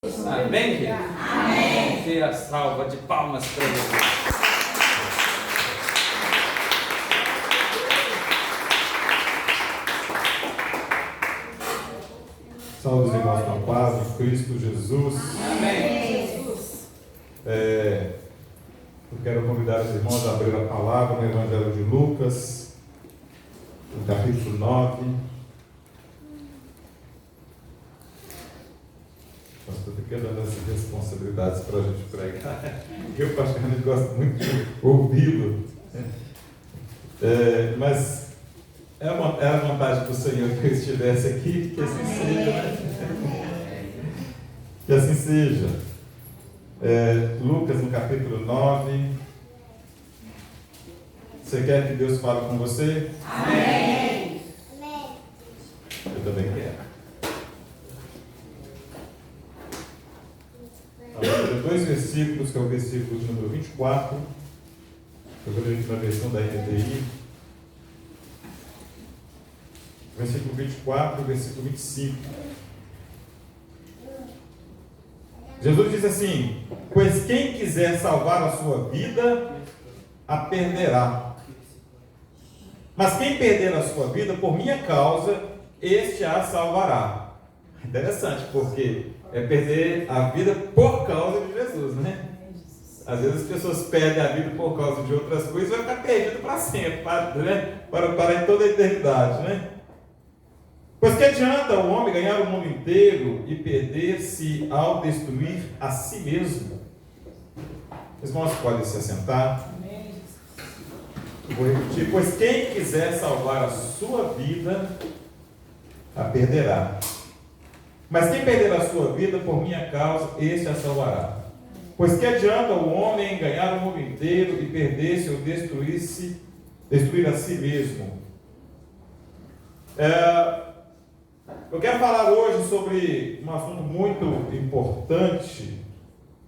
Amém, querido? Amém. Dê a salva de palmas para Jesus. Salve os irmãos com a paz de Cristo Jesus. Amém. Eu quero convidar os irmãos a abrir a palavra no Evangelho de Lucas, no capítulo 9. Pastor, fica dando essas responsabilidades para a gente pregar. Eu, particularmente, gosto muito de ouvi-lo. Mas é a vontade do Senhor que eu estivesse aqui, que assim seja, né? Que assim seja. Lucas, no capítulo 9. Você quer que Deus fale com você? Amém. Eu também quero. Agora, dois versículos, que é o versículo de número 24. Eu vou ler na versão da NTI. Versículo 24 e versículo 25. Jesus diz assim: pois quem quiser salvar a sua vida, a perderá. Mas quem perder a sua vida por minha causa, este a salvará. Interessante, porque é perder a vida por causa de Jesus, né? Às vezes as pessoas perdem a vida por causa de outras coisas e vai ficar perdido para sempre, para toda a eternidade, né? Pois que adianta o homem ganhar o mundo inteiro e perder-se ao destruir a si mesmo? Os irmãos podem se assentar. Vou repetir: pois quem quiser salvar a sua vida, a perderá. Mas quem perder a sua vida por minha causa, este a salvará. Pois que adianta o homem ganhar o mundo inteiro e perder-se ou destruir a si mesmo? Eu quero falar hoje sobre um assunto muito importante.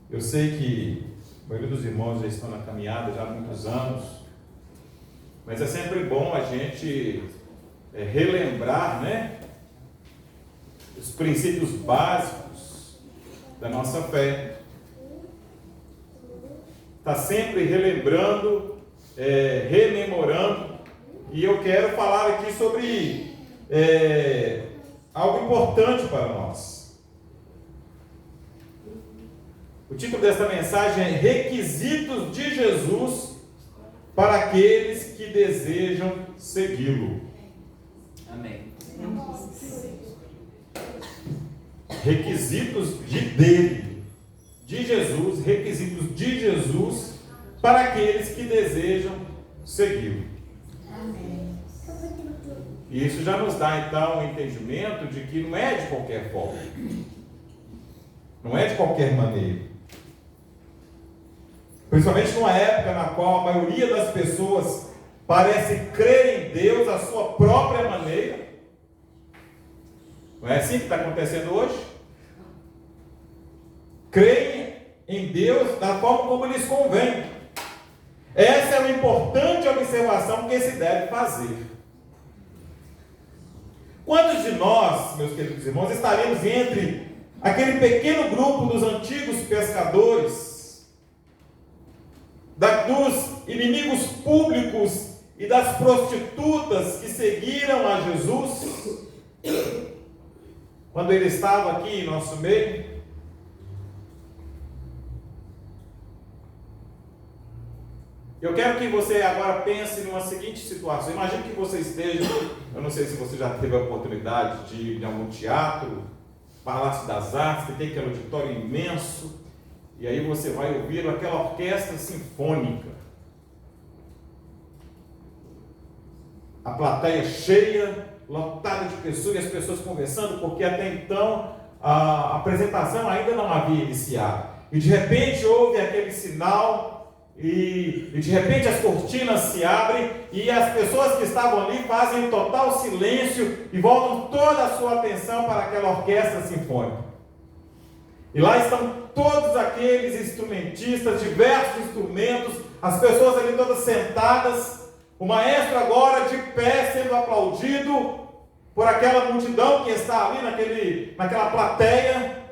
Eu sei que a maioria dos irmãos já estão na caminhada já há muitos anos, mas é sempre bom a gente relembrar, né, os princípios básicos da nossa fé. Está sempre relembrando, rememorando, e eu quero falar aqui sobre algo importante para nós. O título desta mensagem é Requisitos de Jesus para aqueles que desejam segui-lo. Amém. Requisitos de Jesus, requisitos de Jesus para aqueles que desejam segui-lo. E isso já nos dá então o entendimento de que não é de qualquer forma, não é de qualquer maneira. Principalmente numa época na qual a maioria das pessoas parece crer em Deus à sua própria maneira. Não é assim que está acontecendo hoje? Creem em Deus da forma como lhes convém. Essa é uma importante observação que se deve fazer. Quantos de nós, meus queridos irmãos, estaremos entre aquele pequeno grupo dos antigos pescadores, dos inimigos públicos e das prostitutas que seguiram a Jesus quando ele estava aqui em nosso meio? Eu quero que você agora pense numa seguinte situação. Imagine que você esteja, eu não sei se você já teve a oportunidade de ir em algum teatro, Palácio das Artes, que tem aquele auditório imenso, e aí você vai ouvir aquela orquestra sinfônica. A plateia cheia, lotada de pessoas, e as pessoas conversando, porque até então a apresentação ainda não havia iniciado. E de repente houve aquele sinal, e de repente as cortinas se abrem e as pessoas que estavam ali fazem total silêncio e voltam toda a sua atenção para aquela orquestra sinfônica. E lá estão todos aqueles instrumentistas, diversos instrumentos, as pessoas ali todas sentadas, o maestro agora de pé sendo aplaudido por aquela multidão que está ali naquela plateia.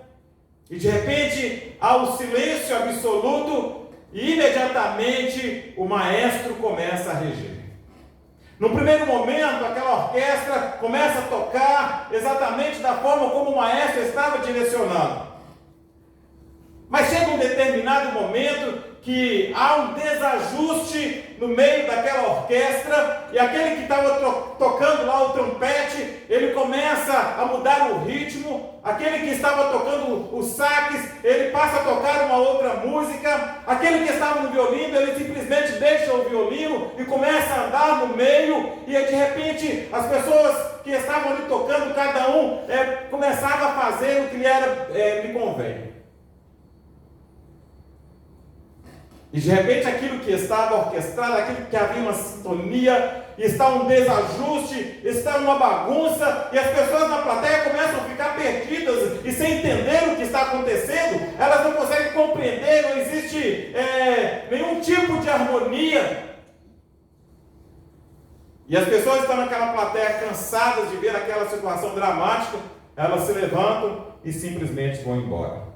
E de repente há um silêncio absoluto e imediatamente o maestro começa a reger. No primeiro momento, aquela orquestra começa a tocar exatamente da forma como o maestro estava direcionando. Mas chega um determinado momento que há um desajuste no meio daquela orquestra, e aquele que estava tocando lá o trompete, ele começa a mudar o ritmo, aquele que estava tocando o sax, ele passa a tocar uma outra música, aquele que estava no violino, ele simplesmente deixa o violino e começa a andar no meio, e de repente as pessoas que estavam ali tocando, cada um começava a fazer o que lhe convém. E de repente aquilo que estava orquestrado, aquilo que havia uma sintonia, está um desajuste, está uma bagunça, e as pessoas na plateia começam a ficar perdidas e sem entender o que está acontecendo, elas não conseguem compreender, não existe nenhum tipo de harmonia. E as pessoas estão naquela plateia cansadas de ver aquela situação dramática, elas se levantam e simplesmente vão embora.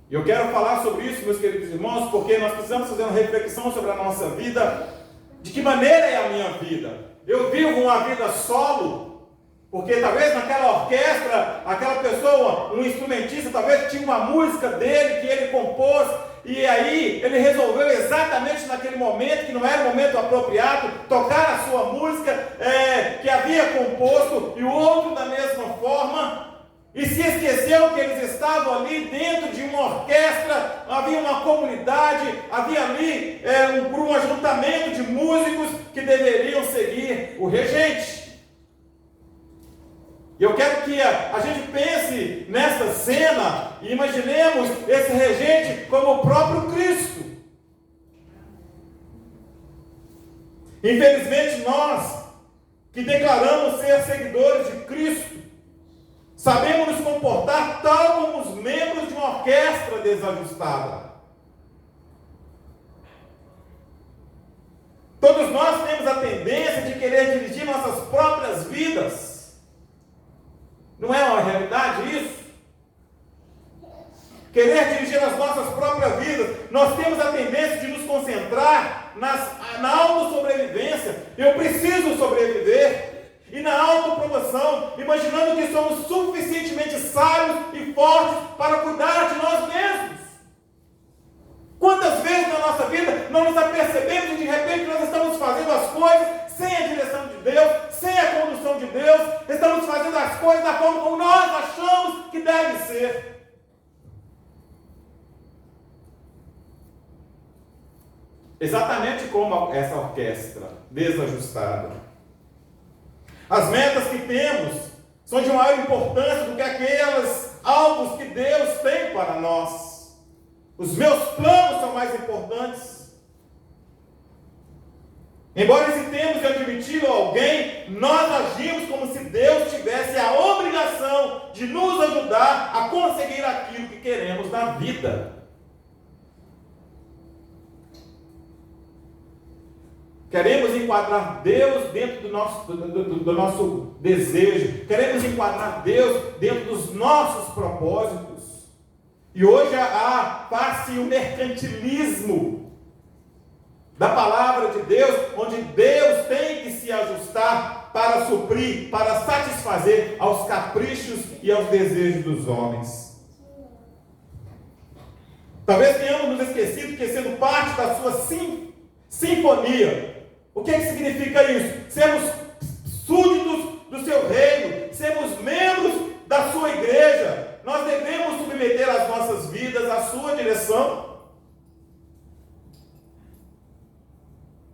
E eu quero falar sobre isso, meus queridos irmãos, porque nós precisamos fazer uma reflexão sobre a nossa vida. De que maneira é a minha vida? Eu vivo uma vida solo, porque talvez naquela orquestra, aquela pessoa, um instrumentista, talvez tinha uma música dele que ele compôs, e aí ele resolveu exatamente naquele momento, que não era o momento apropriado, tocar a sua música que havia composto, e o outro da mesma forma. E se esqueceu que eles estavam ali dentro de uma orquestra, havia uma comunidade, havia ali um ajuntamento de músicos que deveriam seguir o regente. E eu quero que a gente pense nessa cena e imaginemos esse regente como o próprio Cristo. Infelizmente nós, que declaramos ser seguidores de Cristo, sabemos nos comportar tal como os membros de uma orquestra desajustada. Todos nós temos a tendência de querer dirigir nossas próprias vidas. Não é uma realidade isso? Querer dirigir as nossas próprias vidas. Nós temos a tendência de nos concentrar na autossobrevivência. Eu preciso sobreviver. E na autopromoção, imaginando que somos suficientemente sábios e fortes para cuidar de nós mesmos. Quantas vezes na nossa vida não nos apercebemos e de repente nós estamos fazendo as coisas sem a direção de Deus, sem a condução de Deus, estamos fazendo as coisas da forma como nós achamos que deve ser. Exatamente como essa orquestra desajustada. As metas que temos são de maior importância do que aqueles alvos que Deus tem para nós. Os meus planos são mais importantes. Embora hesitemos de admitir a alguém, nós agimos como se Deus tivesse a obrigação de nos ajudar a conseguir aquilo que queremos na vida. Queremos enquadrar Deus dentro do nosso desejo. Queremos enquadrar Deus dentro dos nossos propósitos. E hoje faz-se o mercantilismo da palavra de Deus, onde Deus tem que se ajustar para suprir, para satisfazer aos caprichos e aos desejos dos homens. Talvez tenhamos nos esquecido que, sendo parte da sua sinfonia, o que significa isso? Sermos súditos do seu reino, sermos membros da sua igreja. Nós devemos submeter as nossas vidas à sua direção.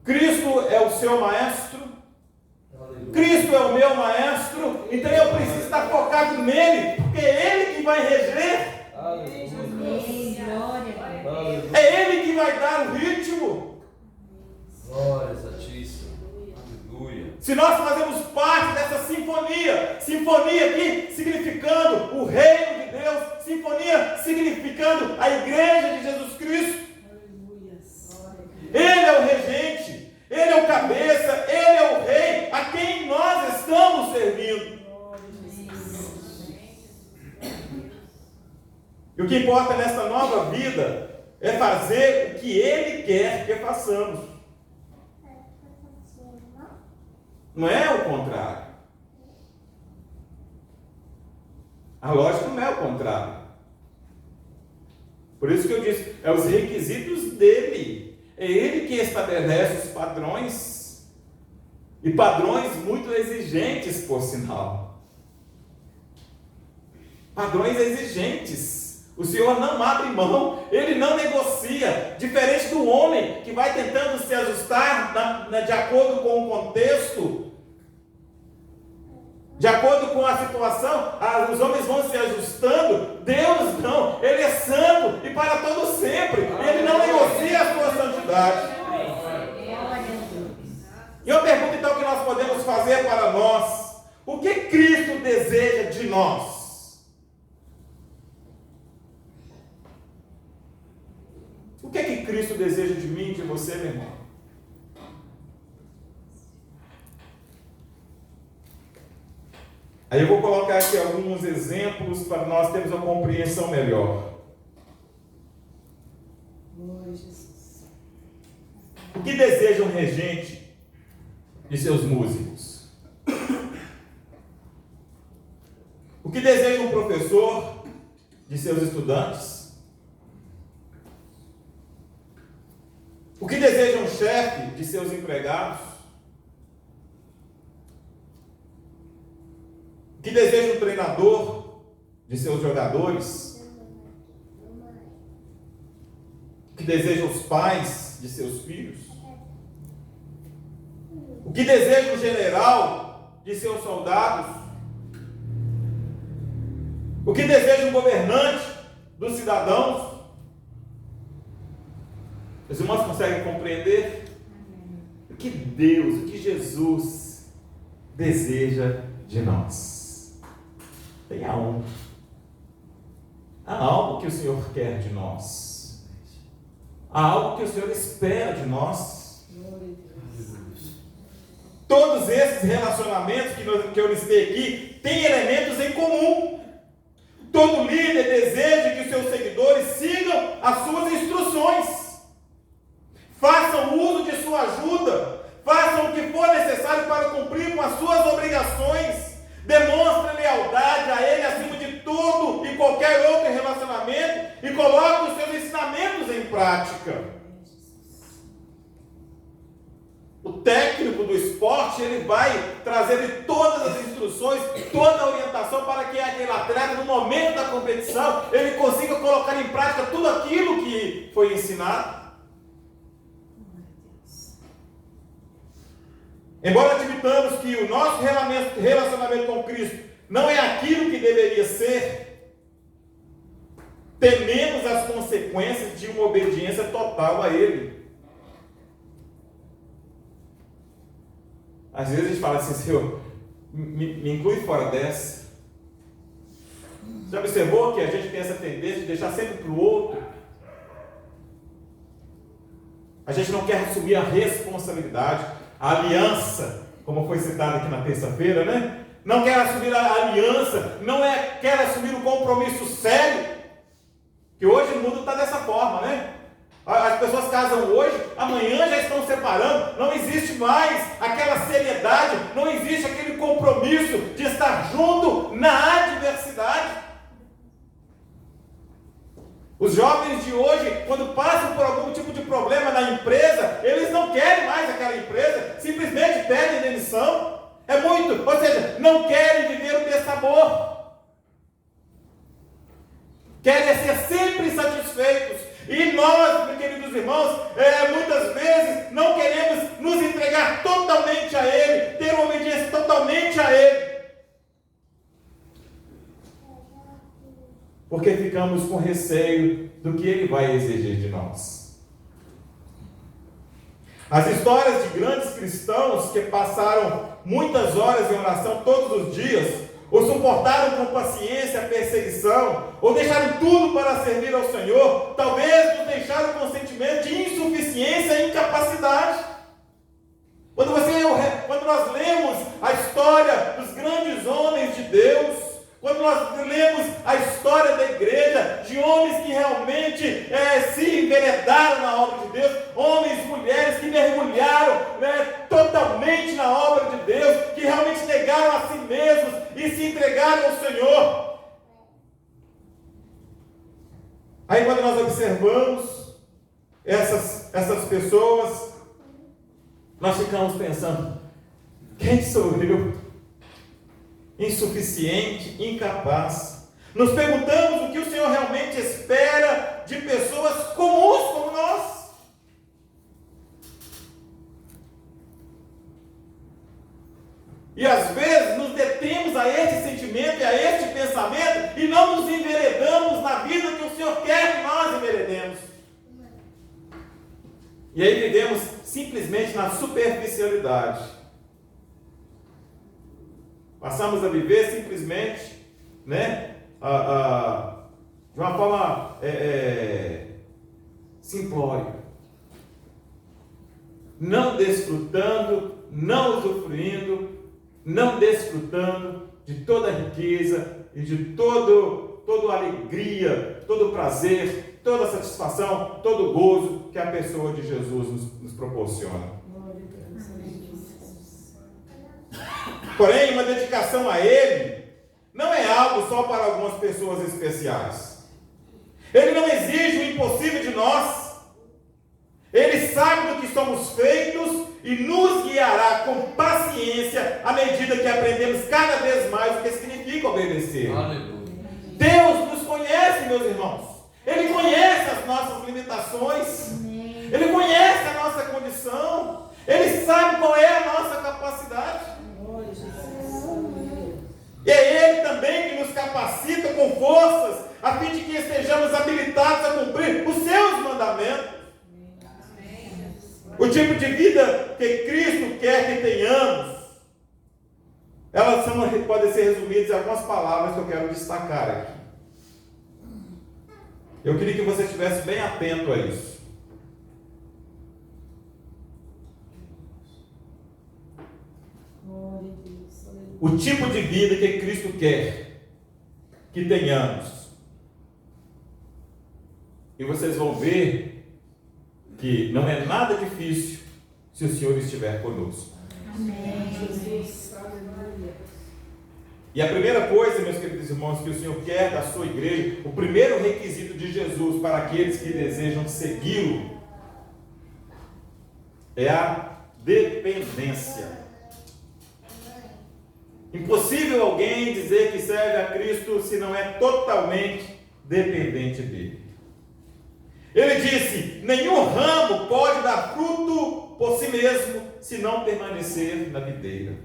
Cristo é o seu maestro. Cristo é o meu maestro. Então eu preciso estar focado nele, porque é ele que vai reger. É ele que vai dar o ritmo. Glória Santíssima. Aleluia. Se nós fazemos parte dessa sinfonia aqui significando o reino de Deus, sinfonia significando a igreja de Jesus Cristo. Ele é o regente, ele é o cabeça, ele é o rei a quem nós estamos servindo. E o que importa nesta nova vida é fazer o que Ele quer que façamos. Não é o contrário. A lógica não é o contrário. Por isso que eu disse, é os requisitos dele. É ele que estabelece os padrões. E padrões muito exigentes, por sinal. Padrões exigentes. O Senhor não abre mão, Ele não negocia. Diferente do homem que vai tentando se ajustar de acordo com o contexto, de acordo com a situação, os homens vão se ajustando. Deus não, Ele é santo e para todo sempre. Ele não negocia a sua santidade. E eu pergunto então o que nós podemos fazer para nós. O que Cristo deseja de nós? O que é que Cristo deseja de mim e de você, meu irmão? Aí eu vou colocar aqui alguns exemplos para nós termos uma compreensão melhor. O que deseja um regente de seus músicos? O que deseja um professor de seus estudantes? O que deseja um chefe de seus empregados? O que deseja um treinador de seus jogadores? O que deseja os pais de seus filhos? O que deseja um general de seus soldados? O que deseja um governante dos cidadãos? Os irmãos conseguem compreender? O que Deus, o que Jesus deseja de nós? Tem algo. Há algo que o Senhor quer de nós. Há algo que o Senhor espera de nós. Todos esses relacionamentos que eu listei aqui têm elementos em comum. Todo líder deseja que os seus seguidores sigam as suas instruções. Façam uso de sua ajuda. Façam o que for necessário para cumprir com as suas obrigações. Demonstre lealdade a Ele acima de tudo e qualquer outro relacionamento e coloque os seus ensinamentos em prática. O técnico do esporte, ele vai trazer todas as instruções, toda a orientação para que aquele atleta, no momento da competição, ele consiga colocar em prática tudo aquilo que foi ensinado. Embora admitamos que o nosso relacionamento com Cristo não é aquilo que deveria ser, tememos as consequências de uma obediência total a Ele. Às vezes a gente fala assim, Senhor, me inclui fora dessa. Já observou que a gente tem essa tendência de deixar sempre para o outro? A gente não quer assumir a responsabilidade, a aliança, como foi citado aqui na terça-feira, né? Não quer assumir a aliança, quer assumir o compromisso sério, que hoje o mundo está dessa forma, né? As pessoas casam hoje, amanhã já estão separando, não existe mais aquela seriedade, não existe aquele compromisso de estar junto na adversidade. Os jovens de hoje, quando passam por algum tipo de problema na empresa, eles não querem mais aquela empresa, simplesmente pedem demissão. Ou seja, não querem viver o dessabor. Querem ser sempre satisfeitos. E nós, meus queridos irmãos, muitas vezes não queremos nos entregar totalmente a Ele, ter uma obediência totalmente a Ele. Porque ficamos com receio do que Ele vai exigir de nós. As histórias de grandes cristãos que passaram muitas horas em oração todos os dias, ou suportaram com paciência a perseguição, ou deixaram tudo para servir ao Senhor, talvez nos deixaram com um sentimento de insuficiência e incapacidade. Quando nós lemos a história dos grandes homens de Deus, quando quando nós lemos a história da igreja, de homens que realmente se enveredaram na obra de Deus, homens e mulheres que mergulharam totalmente na obra de Deus, que realmente negaram a si mesmos e se entregaram ao Senhor. Aí quando nós observamos essas pessoas, nós ficamos pensando: quem sou eu? Insuficiente, incapaz. Nos perguntamos o que o Senhor realmente espera de pessoas comuns como nós. E às vezes nos detemos a este sentimento e a este pensamento e não nos enveredamos na vida que o Senhor quer que nós enveredemos. E aí vivemos simplesmente na superficialidade. Passamos a viver simplesmente, de uma forma simplória, não desfrutando, não usufruindo, não desfrutando de toda a riqueza e de toda a alegria, todo o prazer, toda a satisfação, todo o gozo que a pessoa de Jesus nos proporciona. Porém, uma dedicação a Ele não é algo só para algumas pessoas especiais. Ele não exige o impossível de nós. Ele sabe do que somos feitos e nos guiará com paciência à medida que aprendemos cada vez mais o que significa obedecer. Aleluia. Deus nos conhece, meus irmãos. Ele conhece as nossas limitações. Ele conhece a nossa condição. Ele sabe qual é a nossa capacidade. E é Ele também que nos capacita com forças, a fim de que estejamos habilitados a cumprir os seus mandamentos. O tipo de vida que Cristo quer que tenhamos, elas podem ser resumidas em algumas palavras que eu quero destacar aqui. Eu queria que você estivesse bem atento a isso. O tipo de vida que Cristo quer que tenhamos. E vocês vão ver que não é nada difícil se o Senhor estiver conosco. Amém. Jesus. E a primeira coisa, meus queridos irmãos, que o Senhor quer da sua igreja, o primeiro requisito de Jesus para aqueles que desejam segui-lo, é a dependência. Impossível alguém dizer que serve a Cristo se não é totalmente dependente dele. Ele disse: nenhum ramo pode dar fruto por si mesmo se não permanecer na videira.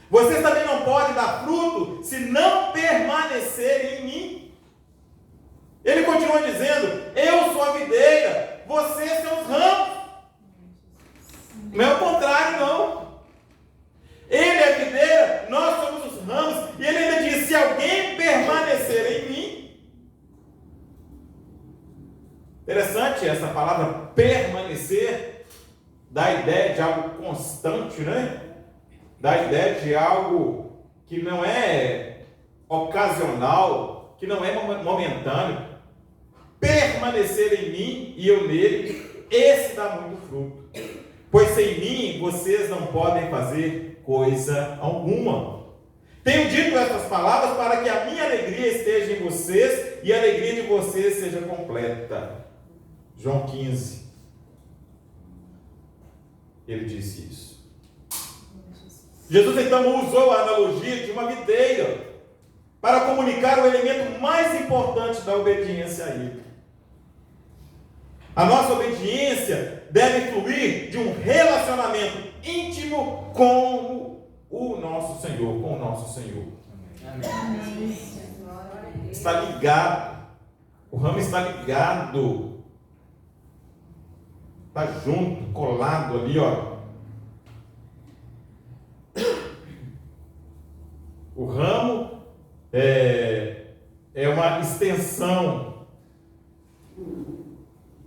Vocês também não podem dar fruto se não permanecerem em mim. Ele continua dizendo: eu sou a videira, vocês são os ramos. Não é o contrário, não. Ele é a videira, nós somos os ramos. E ele ainda diz: se alguém permanecer em mim. Interessante essa palavra permanecer, dá a ideia de algo constante, né? Dá a ideia de algo que não é ocasional, que não é momentâneo. Permanecer em mim e eu nele, esse dá muito fruto. Pois sem mim vocês não podem fazer coisa alguma. Tenho dito essas palavras para que a minha alegria esteja em vocês e a alegria de vocês seja completa. João 15. Ele disse isso. Jesus então usou a analogia de uma videira para comunicar o elemento mais importante da obediência a Ele. A nossa obediência deve fluir de um relacionamento íntimo com o nosso Senhor, com o nosso Senhor. Amém. Está ligado. O ramo está ligado. Está junto, colado ali, ó. O ramo é uma extensão.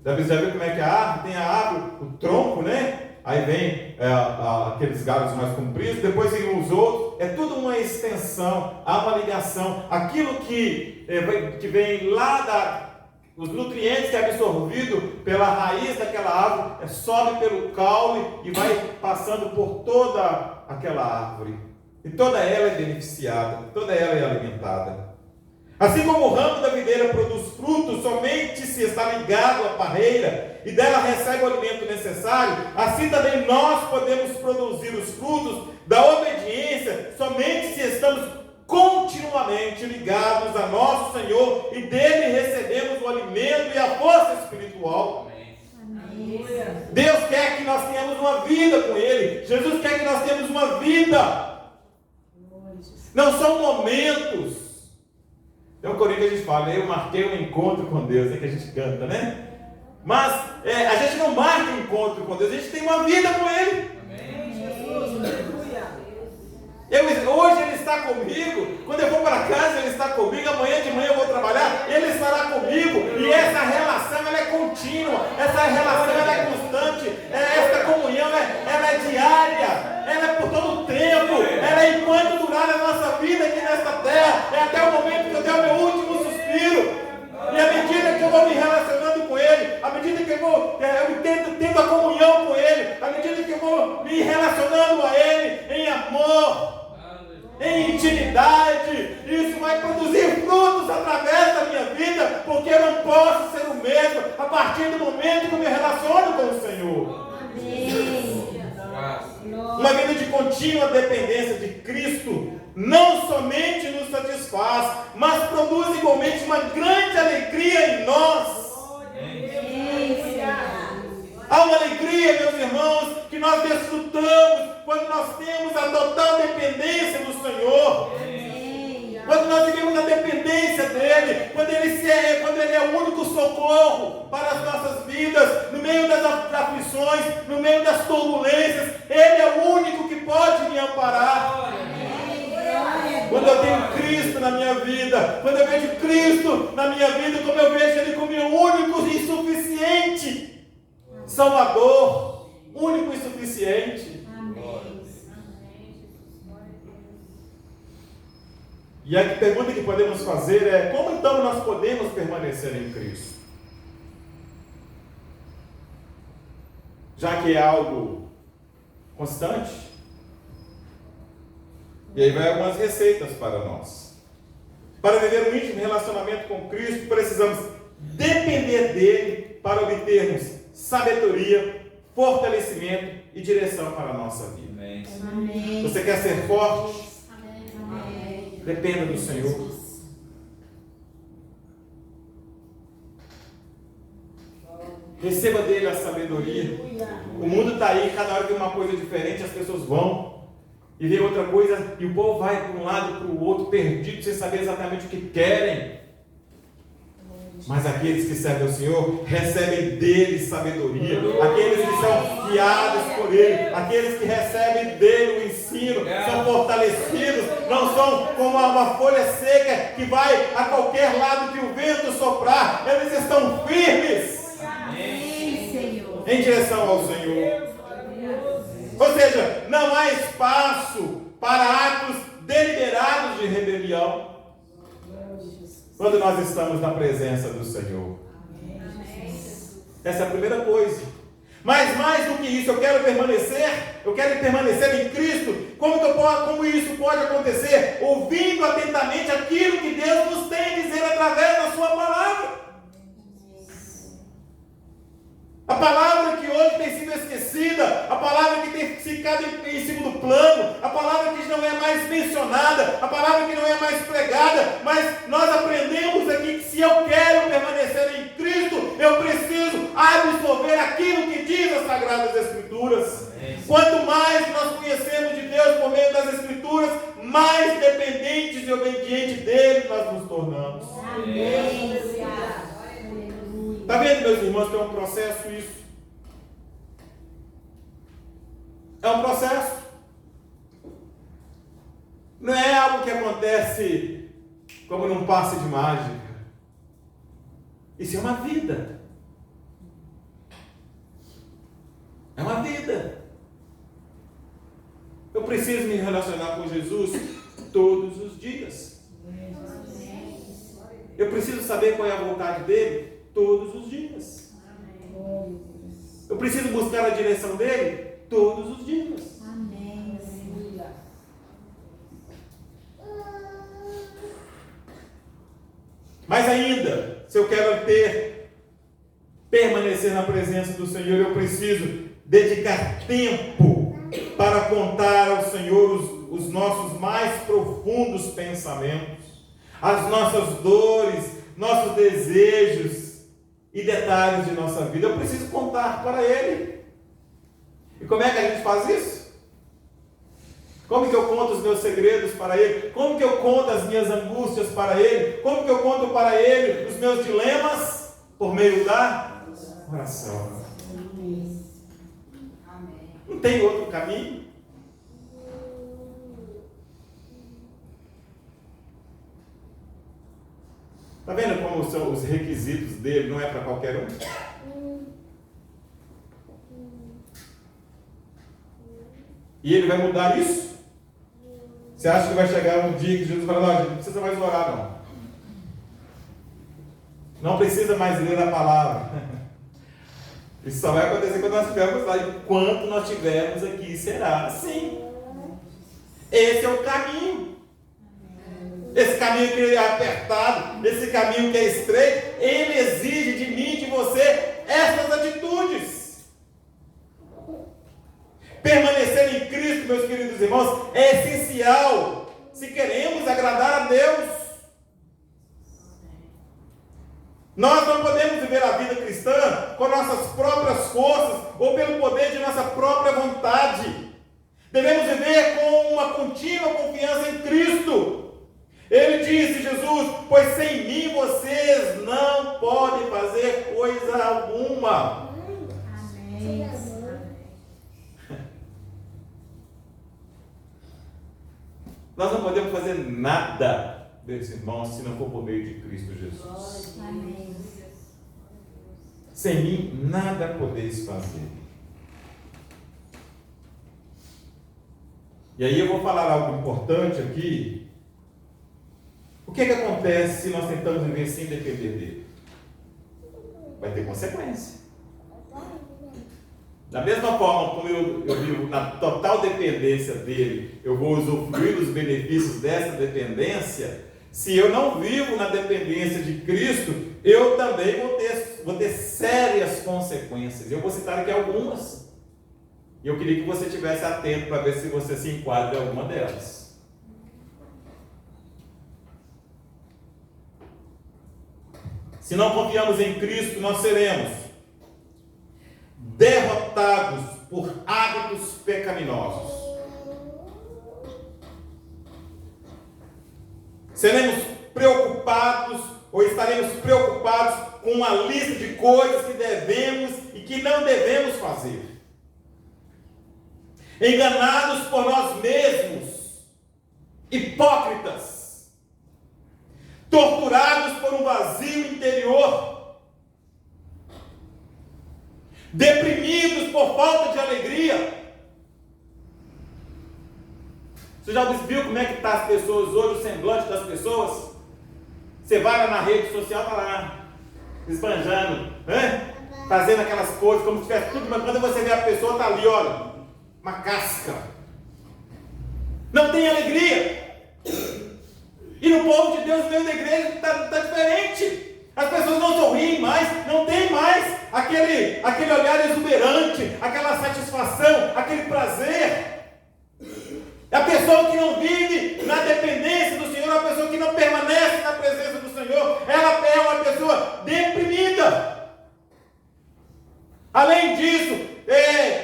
Já viu como é que é a árvore? Tem a árvore, o tronco, né? Aí vem aqueles galhos mais compridos, depois vem os outros. É tudo uma extensão, há uma ligação. Aquilo que vem lá os nutrientes que é absorvido pela raiz daquela árvore, sobe pelo caule e vai passando por toda aquela árvore. E toda ela é beneficiada, toda ela é alimentada. Assim como o ramo da videira produz frutos somente se está ligado à parreira e dela recebe o alimento necessário, assim também nós podemos produzir os frutos da obediência somente se estamos continuamente ligados a nosso Senhor e dele recebemos o alimento e a força espiritual. Amém. Deus quer que nós tenhamos uma vida com Ele. Jesus quer que nós tenhamos uma vida. Não são momentos. Tem um corinho que a gente fala, eu marquei um encontro com Deus, é que a gente canta, né? Mas a gente não marca um encontro com Deus, a gente tem uma vida com Ele. Hoje Ele está comigo, quando eu vou para casa Ele está comigo, amanhã de manhã eu vou trabalhar, Ele estará comigo, e essa relação ela é contínua, essa relação ela é constante, essa comunhão ela é diária, ela é por todo o tempo, ela é enquanto durar a nossa vida aqui nesta terra, é até o momento que eu der o meu último suspiro. E à medida que eu vou me relacionando com Ele, à medida que eu vou tendo a comunhão com Ele, à medida que eu vou me relacionando a Ele em amor, em intimidade, isso vai produzir frutos através da minha vida, porque eu não posso ser o mesmo a partir do momento que eu me relaciono com o Senhor. Uma vida de contínua dependência de Cristo não somente nos satisfaz, mas produz igualmente uma grande alegria em nós. Há uma alegria, meus irmãos, que nós desfrutamos quando nós temos a total dependência do Senhor. Quando nós vivemos na dependência dEle, quando Ele é o único socorro para as nossas vidas, no meio das aflições, no meio das turbulências, Ele é o único que pode me amparar. Quando eu tenho Cristo na minha vida, quando eu vejo Cristo na minha vida, como eu vejo Ele como meu único e suficiente Salvador, único e suficiente. E a pergunta que podemos fazer é: como então nós podemos permanecer em Cristo? Já que é algo constante. E aí vai algumas receitas para nós. Para viver um íntimo relacionamento com Cristo, precisamos depender dele para obtermos sabedoria, fortalecimento e direção para a nossa vida. Amém. Você quer ser forte? Amém. Dependa do Senhor. Receba dele a sabedoria. O mundo está aí, cada hora tem uma coisa diferente, as pessoas vão e vê outra coisa, e o povo vai para um lado e para o outro, perdido, sem saber exatamente o que querem. Mas aqueles que servem ao Senhor recebem dele sabedoria. Aqueles que são guiados por ele, aqueles que recebem dele o ensino, são fortalecidos, não são como uma folha seca que vai a qualquer lado que o vento soprar. Eles estão firmes em direção ao Senhor. Ou seja, não há espaço para atos deliberados de rebelião quando nós estamos na presença do Senhor. Essa é a primeira coisa. Mas mais do que isso, eu quero permanecer em Cristo. Como isso pode acontecer? Ouvindo atentamente aquilo que Deus nos tem a dizer através da sua palavra. A palavra que hoje tem sido esquecida, a palavra que tem ficado em segundo plano, a palavra que não é mais mencionada, a palavra que não é mais pregada, mas nós aprendemos aqui que se eu quero permanecer em Cristo, eu preciso absorver aquilo que diz as Sagradas Escrituras. Quanto mais nós conhecemos de Deus por meio das Escrituras, mais dependentes e obedientes dele nós nos tornamos. Amém. Está vendo, meus irmãos, que é um processo isso? É um processo. Não é algo que acontece como num passe de mágica. Isso é uma vida. É uma vida. Eu preciso me relacionar com Jesus todos os dias. Eu preciso saber qual é a vontade dele todos os dias. Eu preciso buscar a direção dele todos os dias. Amém. Mas ainda, se eu quero permanecer na presença do Senhor, eu preciso dedicar tempo para contar ao Senhor os nossos mais profundos pensamentos, as nossas dores, nossos desejos e detalhes de nossa vida. Eu preciso contar para Ele. E como é que a gente faz isso? Como que eu conto os meus segredos para Ele? Como que eu conto as minhas angústias para Ele? Como que eu conto para Ele os meus dilemas? Por meio da oração. Não tem outro caminho? Está vendo como são os requisitos dele? Não é para qualquer um? E ele vai mudar isso? Você acha que vai chegar um dia que Jesus vai falar, não precisa mais orar, não. Não precisa mais ler a palavra. Isso só vai acontecer quando nós estivermos lá. Enquanto nós estivermos aqui, será assim. Esse é o caminho. Esse caminho que é apertado, esse caminho que é estreito, ele exige de mim e de você essas atitudes. Permanecer em Cristo, meus queridos irmãos, é essencial se queremos agradar a Deus. Nós não podemos viver a vida cristã com nossas próprias forças ou pelo poder de nossa própria vontade. Devemos viver com uma contínua confiança em Cristo. Ele disse, Jesus, pois sem mim vocês não podem fazer coisa alguma. Amém. Nós não podemos fazer nada, meus irmãos, se não for por meio de Cristo Jesus. Amém. Sem mim, nada podeis fazer. E aí eu vou falar algo importante aqui. O que acontece se nós tentamos viver sem depender dele? Vai ter consequência. Da mesma forma como eu vivo na total dependência dele, eu vou usufruir dos benefícios dessa dependência. Se eu não vivo na dependência de Cristo, eu também vou ter sérias consequências. Eu vou citar aqui algumas. E eu queria que você estivesse atento para ver se você se enquadra em alguma delas. Se não confiamos em Cristo, nós seremos derrotados por hábitos pecaminosos. Seremos preocupados ou estaremos preocupados com uma lista de coisas que devemos e que não devemos fazer. Enganados por nós mesmos, hipócritas, torturados por um vazio interior, deprimidos por falta de alegria. Você já viu como é que estão as pessoas hoje, o semblante das pessoas? Você vai lá na rede social, está lá, esbanjando, fazendo aquelas coisas, como se tivesse tudo, mas quando você vê a pessoa, está ali, olha, uma casca. Não tem alegria. E no povo de Deus, no meio da igreja, está diferente. As pessoas não sorriem mais, não tem mais aquele olhar exuberante, aquela satisfação, aquele prazer. A pessoa que não vive na dependência do Senhor, a pessoa que não permanece na presença do Senhor, ela é uma pessoa deprimida. Além disso,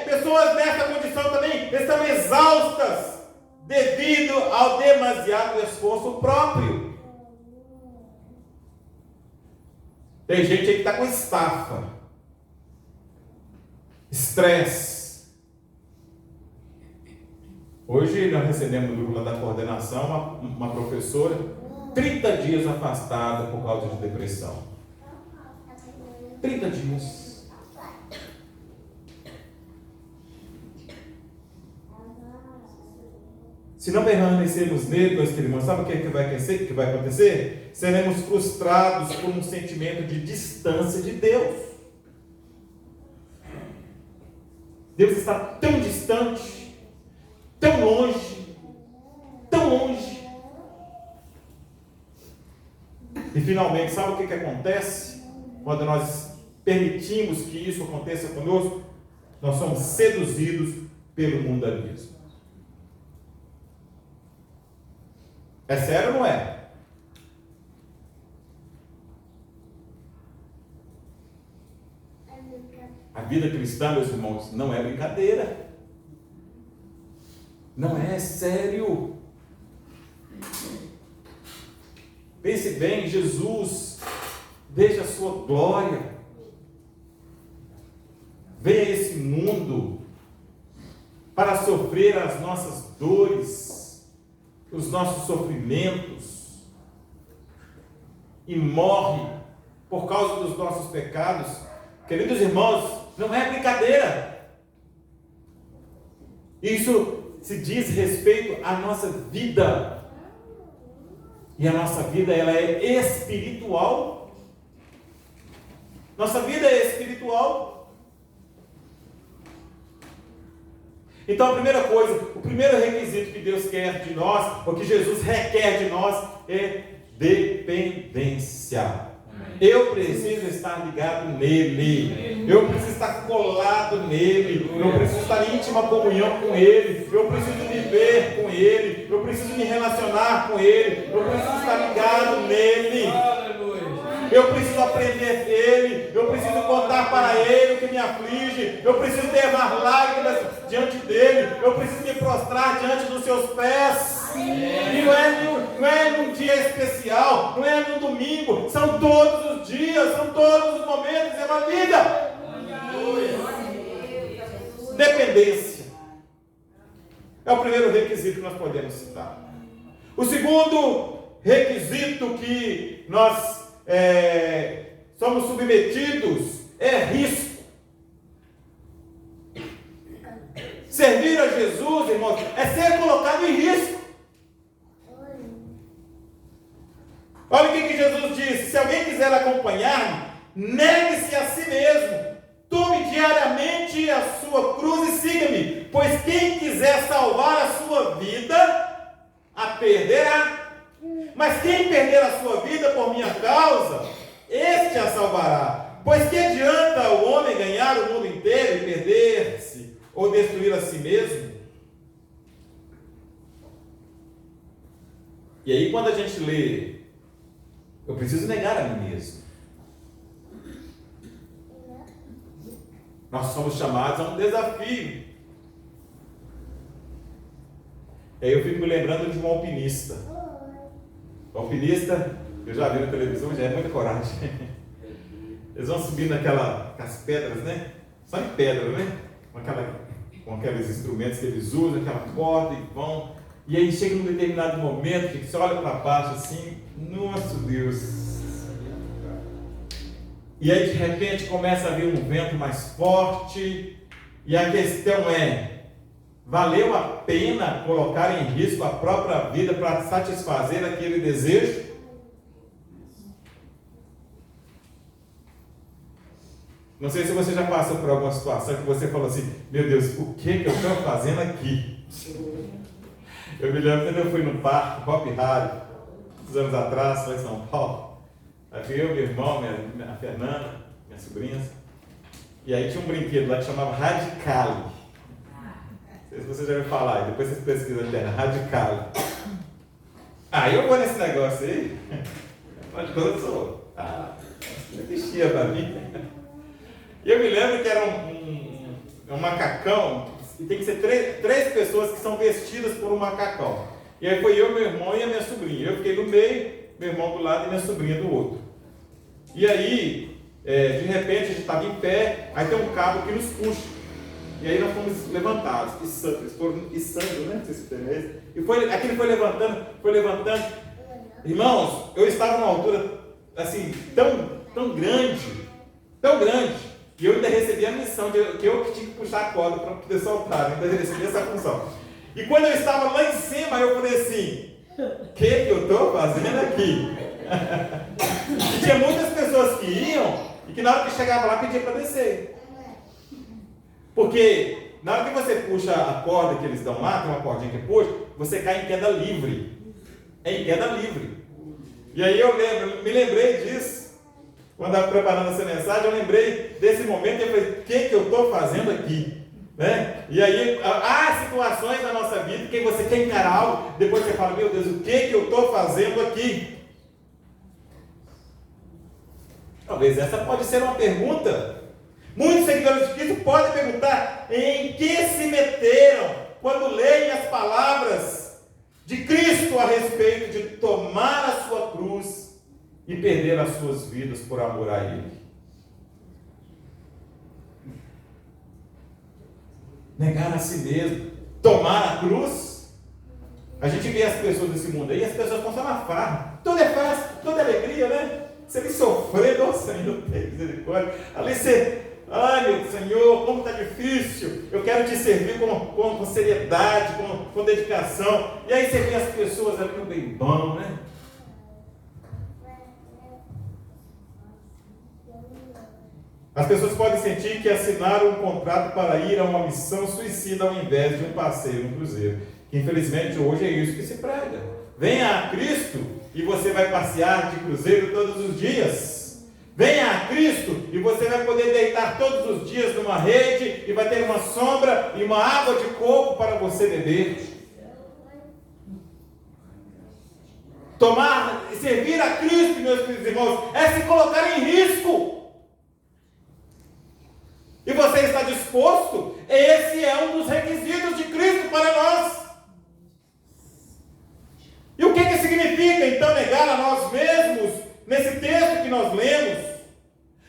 pessoas nessa condição também estão exaustas devido ao demasiado esforço próprio. Tem gente aí que está com estafa, estresse. Hoje nós recebemos no grupo lá da coordenação uma professora 30 dias afastada por causa de depressão. 30 dias. Se não permanecermos nele, meus irmãos, sabe o que vai acontecer? Seremos frustrados por um sentimento de distância de Deus. Deus está tão distante, tão longe, tão longe. E finalmente, sabe o que acontece? Quando nós permitimos que isso aconteça conosco, nós somos seduzidos pelo mundanismo. É sério ou não é? A vida cristã, meus irmãos, não é brincadeira. Não é sério. Pense bem, Jesus deixa a sua glória, veio a esse mundo para sofrer as nossas dores, os nossos sofrimentos, e morre por causa dos nossos pecados. Queridos irmãos, não é brincadeira. Isso se diz respeito à nossa vida. E a nossa vida, ela é espiritual. Nossa vida é espiritual. Então a primeira coisa, o primeiro requisito que Deus quer de nós, ou que Jesus requer de nós, é dependência. Eu preciso estar ligado nele. Eu preciso estar colado nele. Eu preciso estar em íntima comunhão com ele. Eu preciso viver com ele. Eu preciso me relacionar com ele. Eu preciso estar ligado nele. Eu preciso aprender dele. Eu preciso contar para ele o que me aflige. Eu preciso derramar lágrimas diante dele. Eu preciso me prostrar diante dos seus pés. E não é num dia especial, não é no domingo, são todos os dias, são todos os momentos, é uma vida. Dependência é o primeiro requisito que nós podemos citar. O segundo requisito que nós somos submetidos é risco. Servir a Jesus, irmãos, é ser colocado em risco. Olha o que Jesus disse: se alguém quiser acompanhar-me, negue-se a si mesmo, tome diariamente a sua cruz e siga-me, pois quem quiser salvar a sua vida, a perderá, mas quem perder a sua vida por minha causa, este a salvará. Pois que adianta o homem ganhar o mundo inteiro e perder-se, ou destruir a si mesmo? E aí quando a gente lê, eu preciso negar a mim mesmo, nós somos chamados a um desafio. Aí eu fico me lembrando de um alpinista. O alpinista, eu já vi na televisão, já é muita coragem. Eles vão subindo aquelas pedras, né? Só em pedra, né? Com aqueles instrumentos que eles usam, aquela corda, e vão. E aí chega num determinado momento que você olha para baixo assim, nosso Deus. E aí de repente começa a vir um vento mais forte, e a questão é: valeu a pena colocar em risco a própria vida para satisfazer aquele desejo? Não sei se você já passou por alguma situação que você falou assim: meu Deus, o que eu estou fazendo aqui? Eu me lembro quando eu fui no parque Hop Harry, uns anos atrás, lá em São Paulo. Aí fui eu, meu irmão, minha Fernanda, minhas sobrinhas. E aí tinha um brinquedo lá que chamava Radicali. Não sei se você já ouviu falar, e depois vocês pesquisam na internet, Radicali. Aí eu vou nesse negócio aí, afinal de contas eu sou. Não existia pra mim. E eu me lembro que era um macacão. E tem que ser três pessoas que são vestidas por um macacão. E aí foi eu, meu irmão e a minha sobrinha. Eu fiquei no meio, meu irmão do lado e minha sobrinha do outro. E aí, de repente, a gente estava em pé, aí tem um cabo que nos puxa. E aí nós fomos levantados, eles foram içando, né? E aquele foi levantando. Irmãos, eu estava numa altura, assim, tão grande. E eu ainda recebi a missão que eu tinha que puxar a corda para poder soltar, ainda recebi essa função. E quando eu estava lá em cima, eu falei assim, o que eu estou fazendo aqui? E tinha muitas pessoas que iam e que na hora que chegava lá pedia para descer. Porque na hora que você puxa a corda que eles dão lá, tem uma cordinha que puxa, você cai em queda livre. É em queda livre. E aí eu me lembrei disso. Quando eu estava preparando essa mensagem, eu lembrei desse momento e eu falei, o que eu estou fazendo aqui? Né? E aí há situações na nossa vida que você quer encarar algo, depois você fala, meu Deus, o que eu estou fazendo aqui? Talvez essa pode ser uma pergunta. Muitos seguidores de Cristo podem perguntar em que se meteram quando leem as palavras de Cristo a respeito de tomar a sua cruz e perder as suas vidas por amor a Ele. Negar a si mesmo, tomar a cruz. A gente vê as pessoas desse mundo aí, as pessoas estão só na farra. Tudo é fácil, toda alegria, né? Você me sofrer, nossa, Senhor, tem misericórdia. Ali você, ai meu Senhor, como está difícil. Eu quero te servir com seriedade, com dedicação. E aí você vê as pessoas ali no bem bom, né? As pessoas podem sentir que assinaram um contrato para ir a uma missão suicida ao invés de um passeio no cruzeiro. Infelizmente hoje é isso que se prega. Venha a Cristo e você vai passear de cruzeiro todos os dias. Venha a Cristo e você vai poder deitar todos os dias numa rede e vai ter uma sombra e uma água de coco para você beber. Tomar e servir a Cristo, meus queridos irmãos, é se colocar em risco. E você está disposto? Esse é um dos requisitos de Cristo para nós. E o que significa então negar a nós mesmos nesse texto que nós lemos?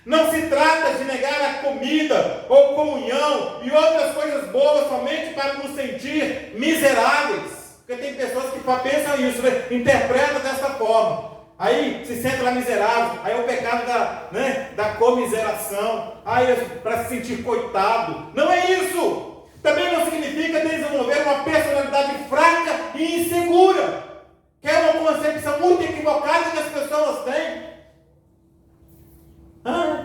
Não se trata de negar a comida ou comunhão e outras coisas boas somente para nos sentir miseráveis. Porque tem pessoas que pensam isso, né? Interpretam dessa forma. Aí se sente lá miserável, aí é o pecado da comiseração, aí para se sentir coitado. Não é isso! Também não significa desenvolver uma personalidade fraca e insegura, que é uma concepção muito equivocada que as pessoas têm.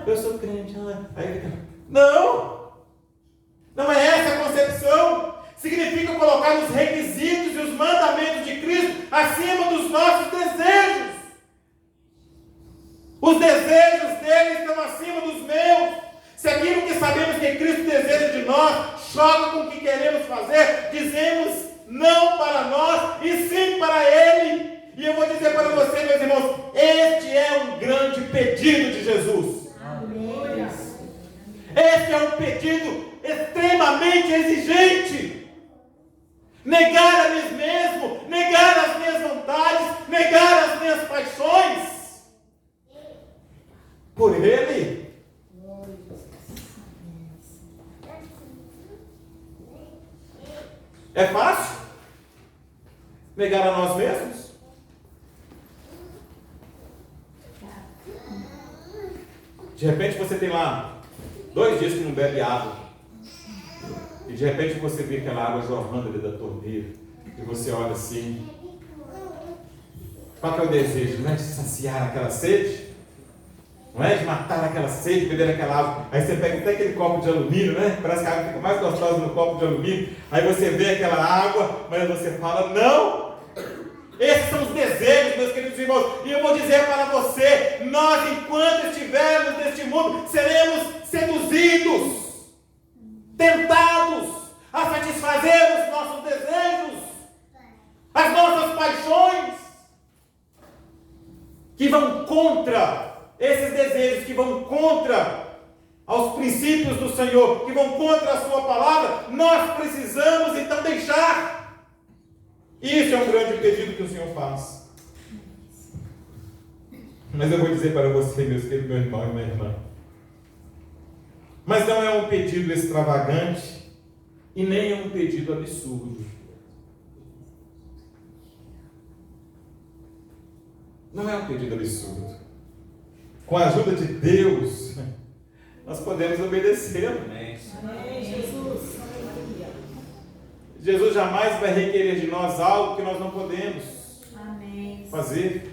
Eu sou crente. Não! Não é essa a concepção. Significa colocar os requisitos e os mandamentos de Cristo acima dos nossos desejos. Os desejos dele estão acima dos meus. Se aquilo que sabemos que Cristo deseja de nós choca com o que queremos fazer, dizemos não para nós e sim para Ele. E eu vou dizer para você, meus irmãos, este é um grande pedido de Jesus. Amém. Este é um pedido extremamente exigente. Negar a mim mesmo, negar as minhas vontades, negar as minhas paixões. Por Ele. É fácil? Negar a nós mesmos? De repente você tem lá 2 dias que não bebe água. E de repente você vê aquela água jorrando ali da torneira. E você olha assim. Qual que é o desejo? Não é de saciar aquela sede? Não é de matar aquela sede, beber aquela água. Aí você pega até aquele copo de alumínio, né? Parece que a água fica mais gostosa no copo de alumínio. Aí você vê aquela água, mas você fala, não! Esses são os desejos, meus queridos irmãos. E eu vou dizer para você, nós enquanto estivermos neste mundo, seremos seduzidos, tentados a satisfazer os nossos desejos, as nossas paixões, que vão contra esses desejos, que vão contra aos princípios do Senhor, que vão contra a sua palavra. Nós precisamos então deixar. Isso é um grande pedido que o Senhor faz. Mas eu vou dizer para você, meus queridos, meu irmão e minha irmã, mas não é um pedido extravagante e nem é um pedido absurdo. Não é um pedido absurdo. Com a ajuda de Deus, nós podemos obedecê-lo. Amém, Jesus. Jesus jamais vai requerer de nós algo que nós não podemos Amém. fazer.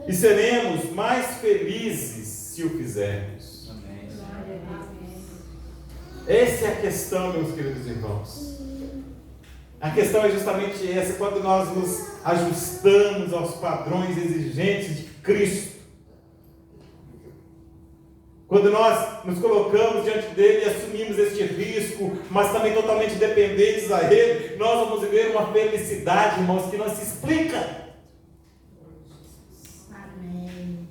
E seremos mais felizes se o fizermos. Amém. Glória a Deus. Essa é a questão, meus queridos irmãos. A questão é justamente essa, quando nós nos ajustamos aos padrões exigentes de Cristo. Quando nós nos colocamos diante dele e assumimos este risco, mas também totalmente dependentes a ele, nós vamos viver uma felicidade, irmãos, que não se explica. Amém.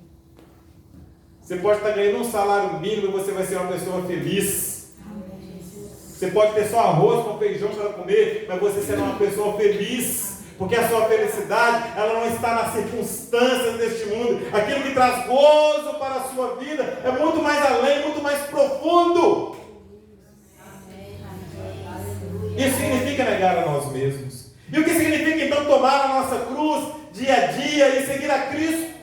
Você pode estar ganhando um salário mínimo e você vai ser uma pessoa feliz. Amém, Jesus. Você pode ter só arroz com feijão para comer, mas você será uma pessoa feliz. Porque a sua felicidade, ela não está nas circunstâncias deste mundo. Aquilo que traz gozo para a sua vida é muito mais além, muito mais profundo. Amém. Aleluia. Isso significa negar a nós mesmos. E o que significa então tomar a nossa cruz dia a dia e seguir a Cristo?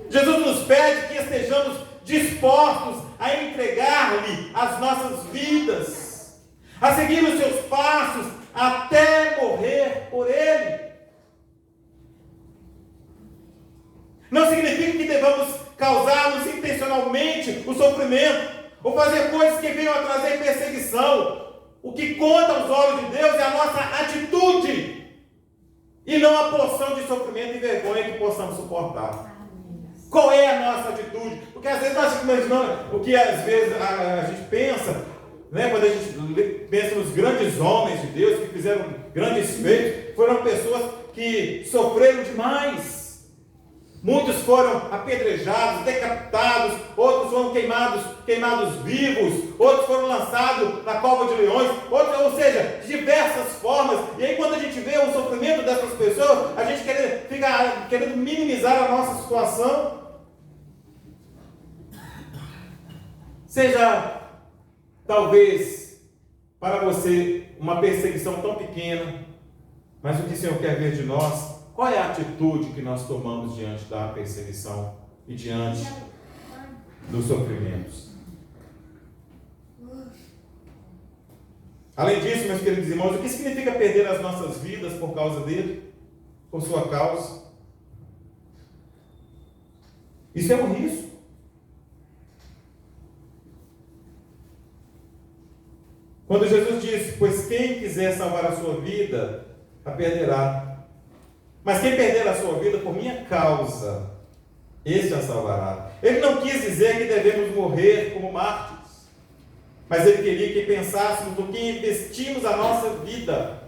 Jesus nos pede que estejamos dispostos a entregar-lhe as nossas vidas, a seguir os seus passos, até morrer por Ele. Não significa que devamos causar-nos intencionalmente o sofrimento, ou fazer coisas que venham a trazer perseguição. O que conta aos olhos de Deus é a nossa atitude, e não a porção de sofrimento e vergonha que possamos suportar. Qual é a nossa atitude? Porque às vezes nós imaginamos o que às vezes a gente pensa, né? Quando a gente pensa nos grandes homens de Deus que fizeram grandes feitos, foram pessoas que sofreram demais. Muitos foram apedrejados, decapitados, outros foram queimados vivos, outros foram lançados na cova de leões, outros, ou seja, de diversas formas. E aí quando a gente vê o sofrimento dessas pessoas, a gente fica querendo minimizar a nossa situação. Seja talvez para você uma perseguição tão pequena, mas o que o Senhor quer ver de nós? Qual é a atitude que nós tomamos diante da perseguição e diante dos sofrimentos? Além disso, meus queridos irmãos, o que significa perder as nossas vidas por causa dele? Por sua causa? Isso é um risco. Quando Jesus disse, pois quem quiser salvar a sua vida, a perderá. Mas quem perder a sua vida por minha causa, esse a salvará. Ele não quis dizer que devemos morrer como mártires, mas ele queria que pensássemos no que investimos a nossa vida.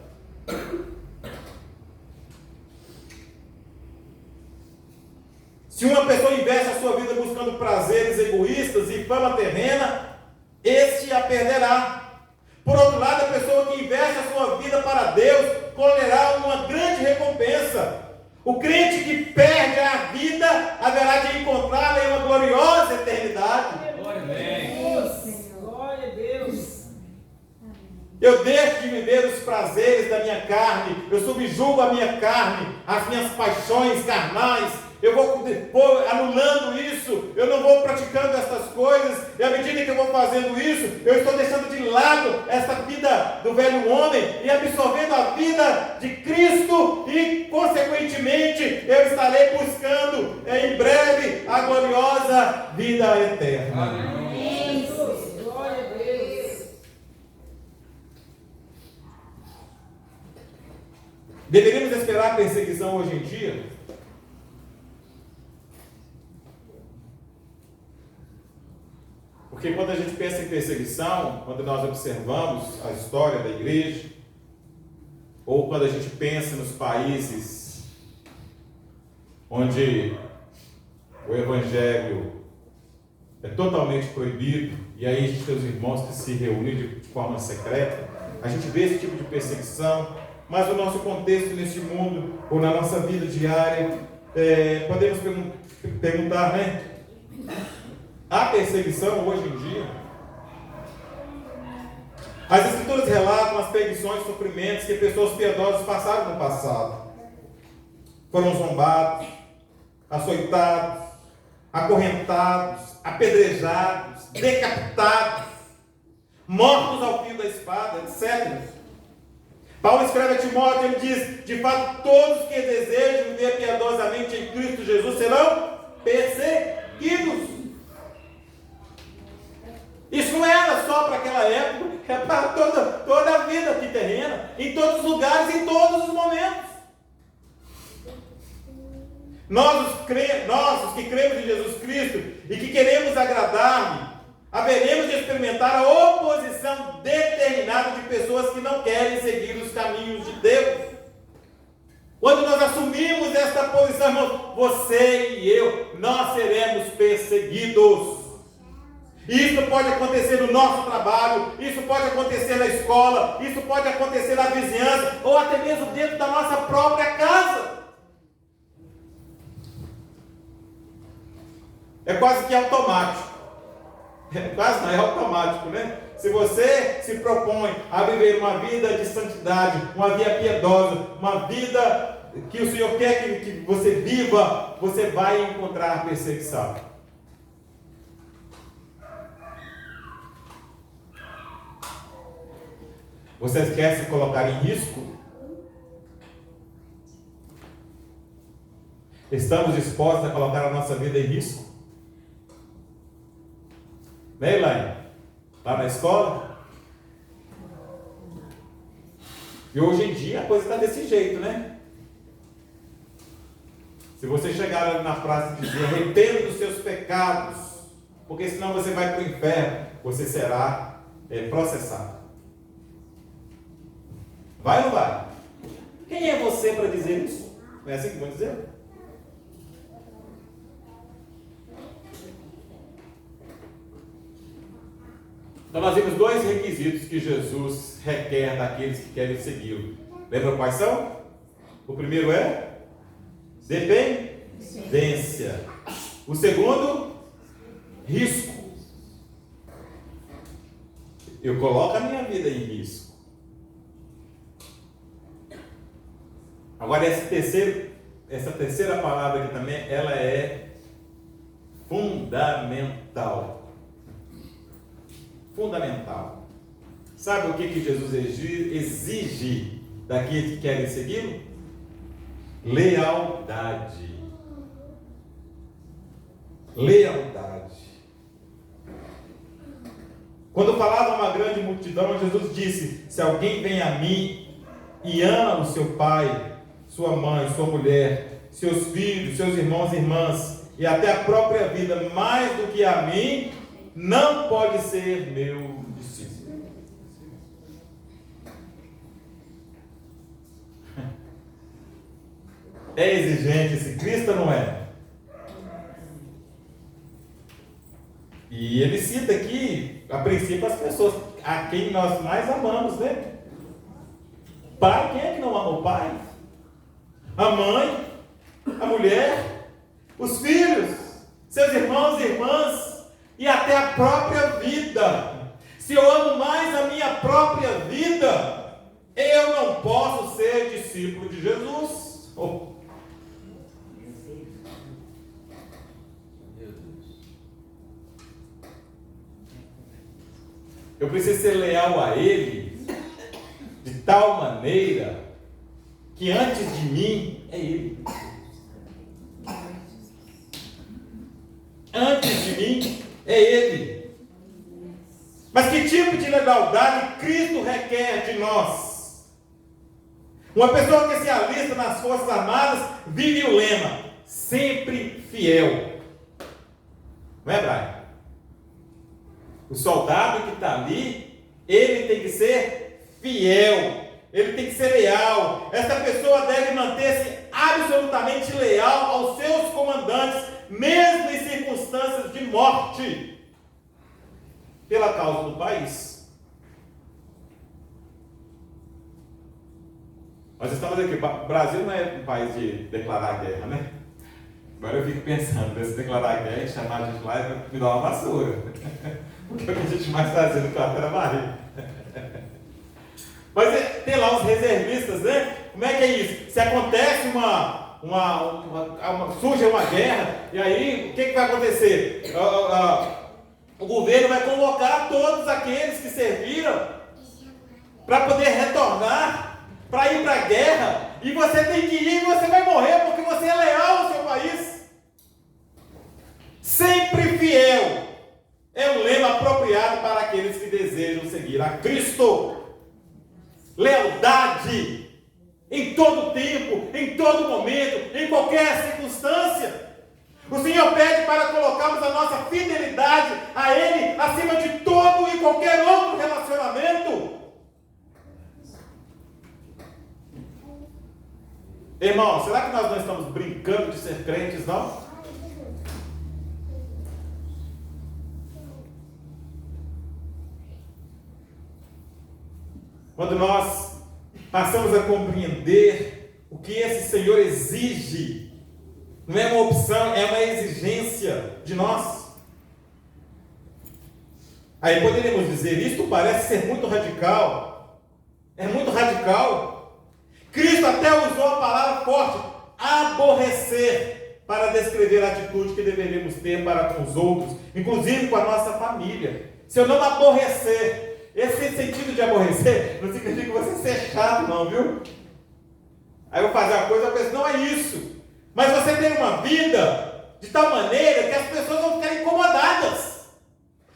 Se uma pessoa investe a sua vida buscando prazeres egoístas e fama terrena, este a perderá. Por outro lado, a pessoa que investe a sua vida para Deus colherá uma grande recompensa. O crente que perde a vida haverá de encontrá-la em uma gloriosa eternidade. Glória a Deus. Glória a Deus. Eu deixo de viver os prazeres da minha carne, eu subjugo a minha carne, as minhas paixões carnais, eu vou anulando isso, eu não vou praticando essas coisas, e à medida que eu vou fazendo isso, eu estou deixando de lado essa vida do velho homem e absorvendo a vida de Cristo, e consequentemente eu estarei buscando em breve a gloriosa vida eterna. Amém. Glória a Deus. Deveríamos esperar perseguição hoje em dia? Porque quando a gente pensa em perseguição, quando nós observamos a história da igreja, ou quando a gente pensa nos países onde o evangelho é totalmente proibido, e aí a gente tem os irmãos que se reúnem de forma secreta, a gente vê esse tipo de perseguição, mas no nosso contexto, neste mundo, ou na nossa vida diária, podemos perguntar, né? Há perseguição hoje em dia? As Escrituras relatam as perseguições e sofrimentos que pessoas piedosas passaram no passado. Foram zombados, açoitados, acorrentados, apedrejados, decapitados. mortos ao fio da espada, etc. Paulo escreve a Timóteo, ele diz: de fato, todos que desejam viver piedosamente em Cristo Jesus serão perseguidos. Isso não era só para aquela época, é para toda a vida aqui terrena, em todos os lugares, em todos os momentos. Nós os que cremos em Jesus Cristo e que queremos agradar-lhe, haveremos de experimentar a oposição determinada de pessoas que não querem seguir os caminhos de Deus. Quando nós assumimos esta posição, irmão, você e eu, nós seremos perseguidos. Isso pode acontecer no nosso trabalho, isso pode acontecer na escola, isso pode acontecer na vizinhança, ou até mesmo dentro da nossa própria casa. É quase que automático. Quase não, é automático, né? Se você se propõe a viver uma vida de santidade, uma vida piedosa, uma vida que o Senhor quer que você viva, você vai encontrar perseguição. Você quer se colocar em risco? Estamos dispostos a colocar a nossa vida em risco? Né, Elaine? Lá na escola? E hoje em dia a coisa está desse jeito, né? Se você chegar ali na praça e dizer: arrependa dos seus pecados, porque senão você vai para o inferno, você será processado. Vai ou não vai? Quem é você para dizer isso? Não é assim que vão dizer? Então nós vimos dois requisitos que Jesus requer daqueles que querem segui-lo. Lembra quais são? O primeiro é dependência. O segundo, risco. Eu coloco a minha vida em risco. Agora essa terceira palavra aqui também, ela é fundamental. Fundamental. Sabe o que Jesus exige daqueles que querem segui-lo? Lealdade. Lealdade. Quando falava uma grande multidão, Jesus disse: se alguém vem a mim e ama o seu pai, sua mãe, sua mulher, seus filhos, seus irmãos e irmãs, e até a própria vida, mais do que a mim, não pode ser meu discípulo. É exigente esse Cristo ou não é? E ele cita aqui, a princípio, as pessoas a quem nós mais amamos, né? Pai, quem é que não ama o pai? A mãe, a mulher, os filhos, seus irmãos e irmãs, e até a própria vida. Se eu amo mais a minha própria vida, eu não posso ser discípulo de Jesus. Eu preciso ser leal a Ele de tal maneira que antes de mim é Ele. Antes de mim é Ele. Mas que tipo de lealdade Cristo requer de nós? Uma pessoa que se alista nas Forças Armadas vive o lema: sempre fiel. Não é, Brian? O soldado que está ali, ele tem que ser fiel, ele tem que ser leal. Essa pessoa deve manter-se absolutamente leal aos seus comandantes, mesmo em circunstâncias de morte, pela causa do país. Nós estamos aqui, o Brasil não é um país de declarar guerra, né? Agora eu fico pensando, se declarar guerra e chamar a gente lá e me dar uma vassoura. Porque o que a gente mais está fazendo com a trabalho. Mas tem lá os reservistas, né? Como é que é isso? Se acontece surge uma guerra, e aí o que vai acontecer? O governo vai convocar todos aqueles que serviram para poder retornar, para ir para a guerra. E você tem que ir e você vai morrer porque você é leal ao seu país. Sempre fiel é um lema apropriado para aqueles que desejam seguir a Cristo. Lealdade em todo tempo, em todo momento, em qualquer circunstância. O Senhor pede para colocarmos a nossa fidelidade a Ele acima de todo e qualquer outro relacionamento. Irmão, será que nós não estamos brincando de ser crentes, não? Quando nós passamos a compreender o que esse Senhor exige, não é uma opção, é uma exigência de nós. Aí poderíamos dizer, isto parece ser muito radical. É muito radical. Cristo até usou a palavra forte, aborrecer, para descrever a atitude que deveríamos ter para com os outros, inclusive com a nossa família. Se eu não aborrecer, esse sentido de aborrecer não significa que você ser chato, não, viu? Aí eu vou fazer uma coisa, eu penso, não é isso. Mas você tem uma vida de tal maneira que as pessoas vão ficar incomodadas.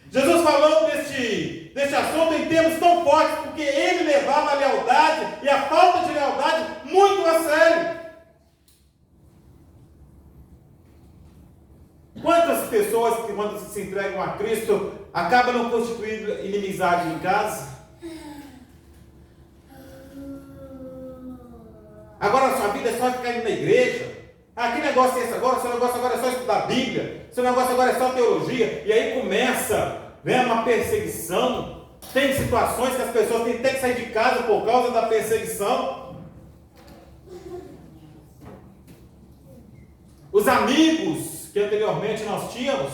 Jesus falou deste assunto em termos tão fortes, porque ele levava a lealdade e a falta de lealdade muito a sério. Quantas pessoas que quando se entregam a Cristo acabam não constituindo inimizade em casa? Agora a sua vida é só ficar indo na igreja. Que negócio é esse agora? Seu negócio agora é só estudar a Bíblia. Seu negócio agora é só teologia. E aí começa, né, uma perseguição. Tem situações que as pessoas têm até que sair de casa por causa da perseguição. Os amigos que anteriormente nós tínhamos,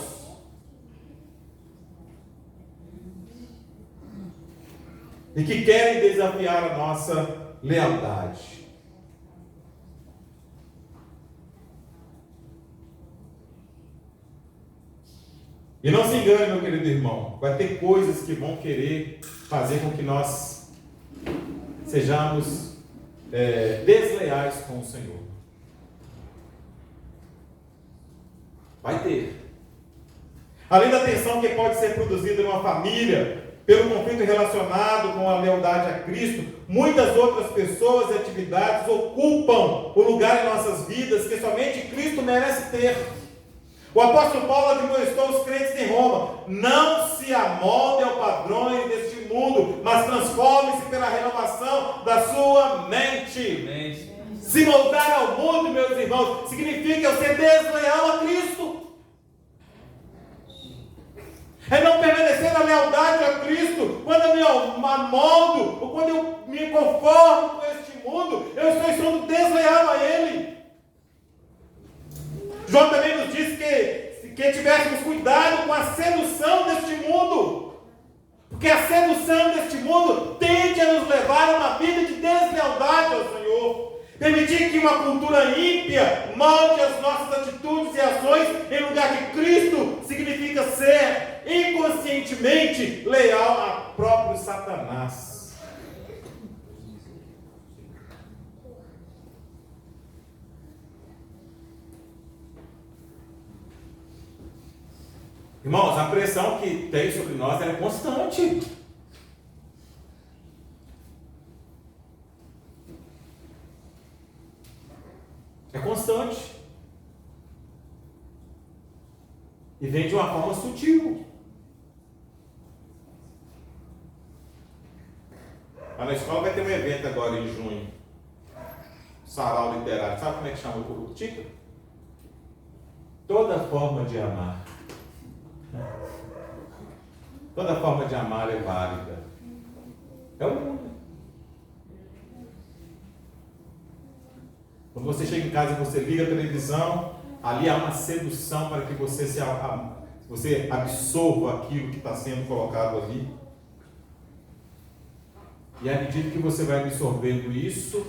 e que querem desafiar a nossa lealdade. E não se engane, meu querido irmão, vai ter coisas que vão querer fazer com que nós sejamos desleais com o Senhor. Vai ter. Além da tensão que pode ser produzida em uma família, pelo conflito relacionado com a lealdade a Cristo, muitas outras pessoas e atividades ocupam o lugar em nossas vidas que somente Cristo merece ter. O apóstolo Paulo admoestou os crentes em Roma: não se amoldem ao padrões deste mundo, mas transformem-se pela renovação da sua mente. Se moldar ao mundo, meus irmãos, significa eu ser desleal a Cristo. É não permanecer na lealdade a Cristo. Quando eu me amoldo, ou quando eu me conformo com este mundo, eu estou sendo desleal a Ele. João também nos diz que tivéssemos cuidado com a sedução deste mundo. Porque a sedução deste mundo tende a nos levar a uma vida de deslealdade ao Senhor. Permitir que uma cultura ímpia molde as nossas atitudes e ações em lugar de Cristo significa ser inconscientemente leal a próprio Satanás. Irmãos, a pressão que tem sobre nós é constante. É constante. E vem de uma forma sutil. Lá na escola vai ter um evento agora em junho. Sarau literário. Sabe como é que chama o título? Toda forma de amar. Toda forma de amar é válida. É o mundo. Quando você chega em casa e você liga a televisão, ali há uma sedução para que você absorva aquilo que está sendo colocado ali. E à medida que você vai absorvendo isso,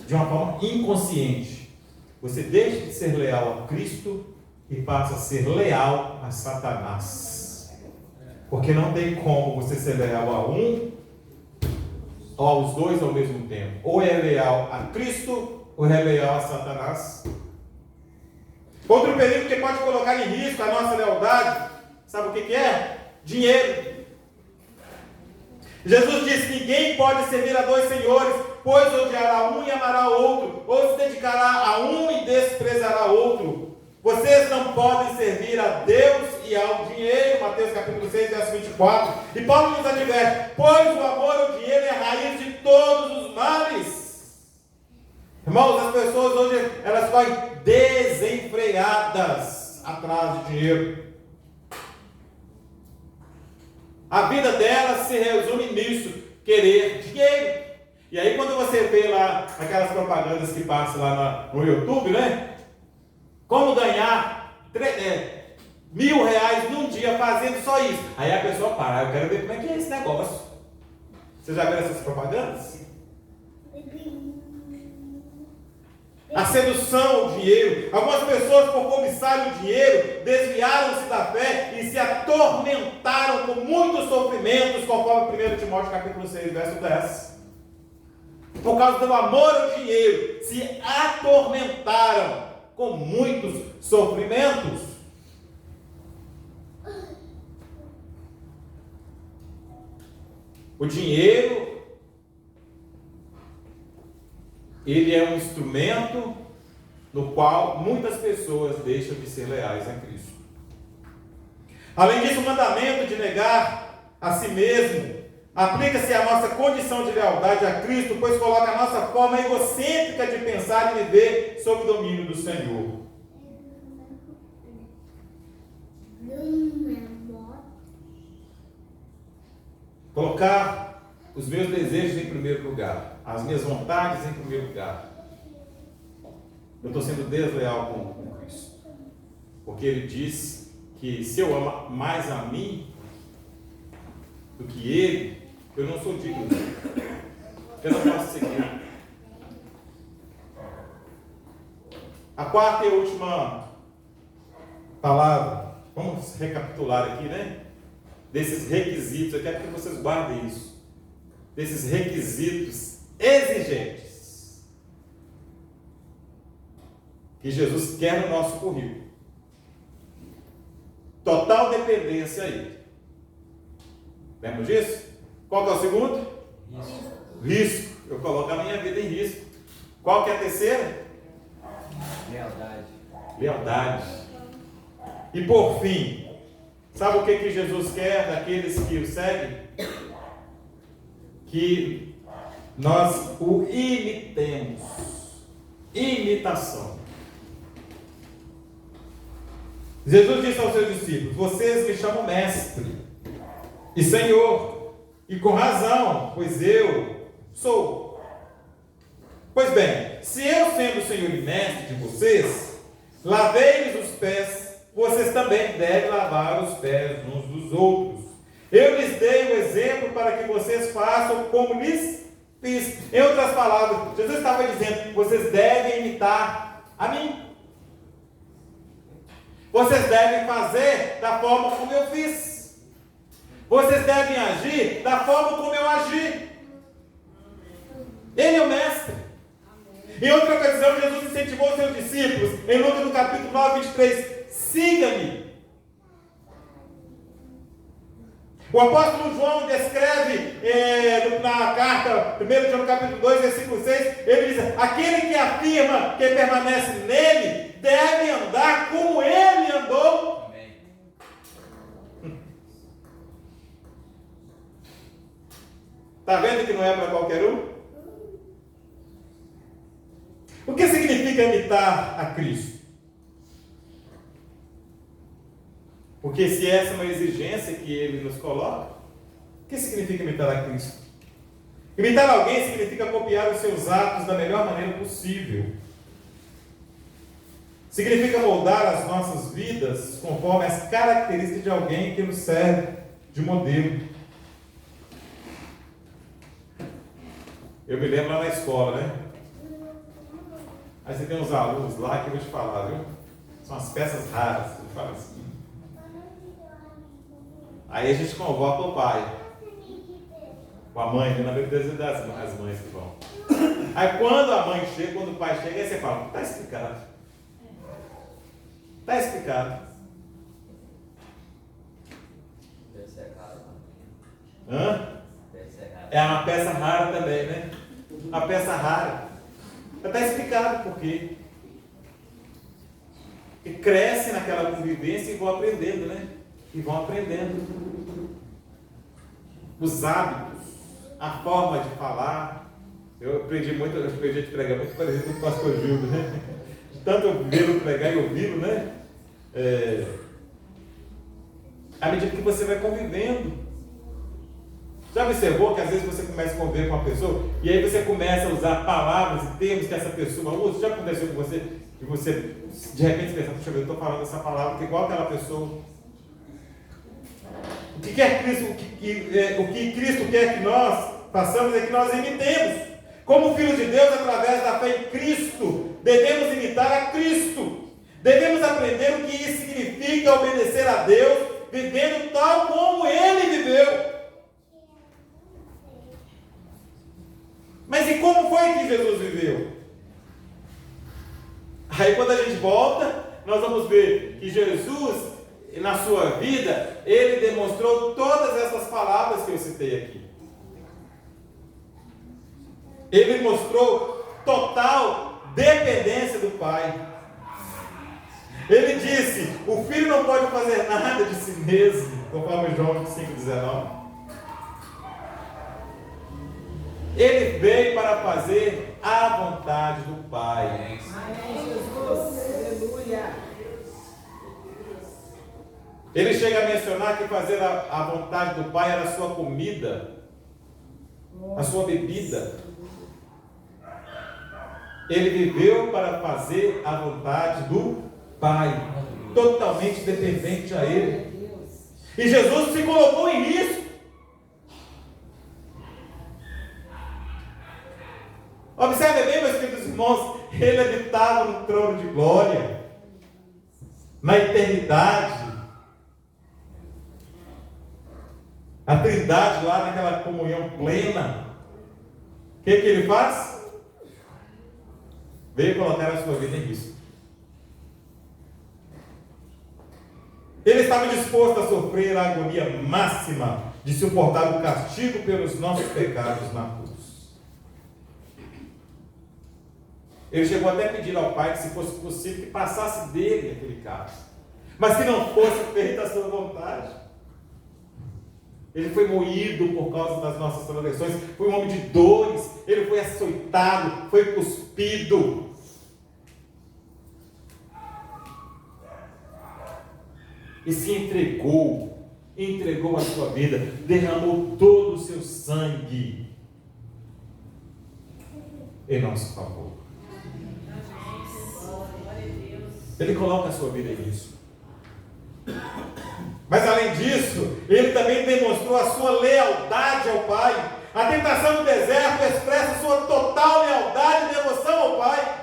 de uma forma inconsciente, você deixa de ser leal a Cristo e passa a ser leal a Satanás. Porque não tem como você ser leal a um ou aos dois ao mesmo tempo. Ou é leal a Cristo ou é leal a Satanás. Outro perigo que pode colocar em risco a nossa lealdade, sabe o que é? Dinheiro. Jesus disse que ninguém pode servir a dois senhores, pois odiará um e amará o outro, ou se dedicará a um e desprezará outro. Vocês não podem servir a Deus e ao dinheiro. Mateus capítulo 6, verso 24. E Paulo nos adverte: pois o amor ao dinheiro é a raiz de todos os males. Irmãos, as pessoas hoje, elas correm desenfreadas atrás de dinheiro. A vida delas se resume nisso, querer dinheiro. E aí quando você vê lá aquelas propagandas que passam lá no YouTube, né? Como ganhar R$1.000 num dia fazendo só isso. Aí a pessoa para, eu quero ver como é que é esse negócio. Você já viu essas propagandas? A sedução ao dinheiro. Algumas pessoas, por cobiçarem o dinheiro, desviaram-se da fé e se atormentaram com muitos sofrimentos, conforme 1 Timóteo capítulo 6, verso 10. Por causa do amor ao dinheiro, se atormentaram com muitos sofrimentos. O dinheiro, ele é um instrumento no qual muitas pessoas deixam de ser leais a Cristo. Além disso, o mandamento de negar a si mesmo aplica-se à nossa condição de lealdade a Cristo, pois coloca a nossa forma egocêntrica de pensar e viver sob o domínio do Senhor. Colocar os meus desejos em primeiro lugar, as minhas vontades em primeiro lugar. Eu estou sendo desleal com Cristo. Porque Ele diz que se eu amo mais a mim do que Ele, eu não sou digno. Eu não posso seguir. A quarta e última palavra, vamos recapitular aqui, né? Desses requisitos, eu quero que vocês guardem isso. Desses requisitos exigentes que Jesus quer no nosso currículo. Total dependência a Ele. Lembra disso? Qual que é o segundo? Risco. Eu coloco a minha vida em risco. Qual que é a terceira? Lealdade. E por fim, sabe o que Jesus quer daqueles que o seguem? Que nós o imitemos. Imitação. Jesus disse aos seus discípulos: vocês me chamam mestre e Senhor, e com razão, pois eu sou. Pois bem, se eu sendo Senhor e mestre de vocês, lavei-lhes os pés, vocês também devem lavar os pés uns dos outros. Eu lhes dei o exemplo para que vocês façam como lhes fiz. Em outras palavras, Jesus estava dizendo: vocês devem imitar a mim. Vocês devem fazer da forma como eu fiz. Vocês devem agir da forma como eu agi. Ele é o mestre. Em outra ocasião, Jesus incentivou os seus discípulos, em Lucas no capítulo 9, 23, siga-me. O apóstolo João descreve na carta, 1 João capítulo 2, versículo 6, ele diz: aquele que afirma que permanece nele, deve andar como ele andou. Amém. Está vendo que não é para qualquer um? O que significa imitar a Cristo? Porque se essa é uma exigência que Ele nos coloca, o que significa imitar a Cristo? Imitar alguém significa copiar os seus atos da melhor maneira possível. Significa moldar as nossas vidas conforme as características de alguém que nos serve de modelo. Eu me lembro lá na escola, né? Aí você tem uns alunos lá que eu vou te falar, viu? São as peças raras. Ele fala assim: Aí a gente convoca o pai. Com a mãe, na verdade das mães que vão. Aí quando a mãe chega, quando o pai chega, aí você fala, está explicado. Está explicado. Hã? É uma peça rara também, né? Uma peça rara. Está explicado por quê. E cresce naquela convivência e vão aprendendo, né? E vão aprendendo. Os hábitos, a forma de falar. Eu aprendi a pregar muito parecido com o pastor Gildo, né? Tanto vê-lo pregar e ouvi-lo, né? À medida que você vai convivendo. Já observou que às vezes você começa a conviver com uma pessoa e aí você começa a usar palavras e termos que essa pessoa usa? Já aconteceu com você? E você de repente pensa, puxa, eu estou falando essa palavra que é igual aquela pessoa. O que quer Cristo, o que Cristo quer que nós façamos é que nós imitemos. Como filhos de Deus, através da fé em Cristo, devemos imitar a Cristo. Devemos aprender o que isso significa obedecer a Deus, vivendo tal como Ele viveu. Mas e como foi que Jesus viveu? Aí quando a gente volta, nós vamos ver que Jesus, na sua vida, Ele demonstrou todas essas palavras que eu citei aqui. Ele mostrou total dependência do Pai. Ele disse, o Filho não pode fazer nada de si mesmo, conforme João 5,19. Ele veio para fazer a vontade do Pai. Amém, Jesus. Aleluia. Ele chega a mencionar que fazer a vontade do Pai era a sua comida, a sua bebida. Ele viveu para fazer a vontade do Pai, totalmente dependente a Ele. E Jesus se colocou em risco. Observe bem, meus queridos irmãos, Ele habitava no trono de glória, na eternidade. A Trindade lá naquela comunhão plena. O que Ele faz? Veio colocar a sua vida em risco. Ele estava disposto a sofrer a agonia máxima de suportar o castigo pelos nossos pecados na cruz. Ele chegou até a pedir ao Pai que, se fosse possível, que passasse dele aquele cálice, mas que não fosse feita a sua vontade. Ele foi moído por causa das nossas transgressões, foi um homem de dores, ele foi açoitado, foi cuspido. E se entregou a sua vida, derramou todo o seu sangue em nosso favor. Ele coloca a sua vida nisso. Mas além disso, ele também demonstrou a sua lealdade ao Pai. A tentação do deserto expressa sua total lealdade e devoção ao Pai.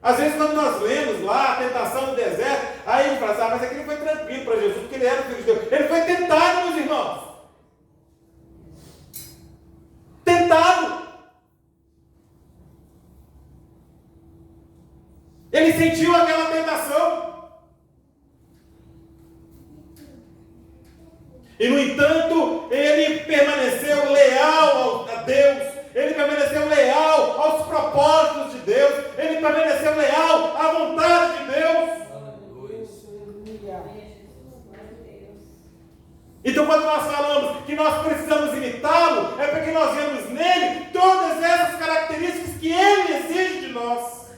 Às vezes quando nós lemos lá a tentação do deserto, aí a gente fala assim, mas aquilo foi tranquilo para Jesus, porque ele era o Filho de Deus. Ele foi tentado, meus irmãos. Tentado. Ele sentiu aquela tentação. E no entanto, ele permaneceu leal a Deus. Ele permaneceu leal aos propósitos de Deus. Ele permaneceu leal à vontade de Deus. Então quando nós falamos que nós precisamos imitá-lo, é porque nós vemos nele todas essas características que ele exige de nós.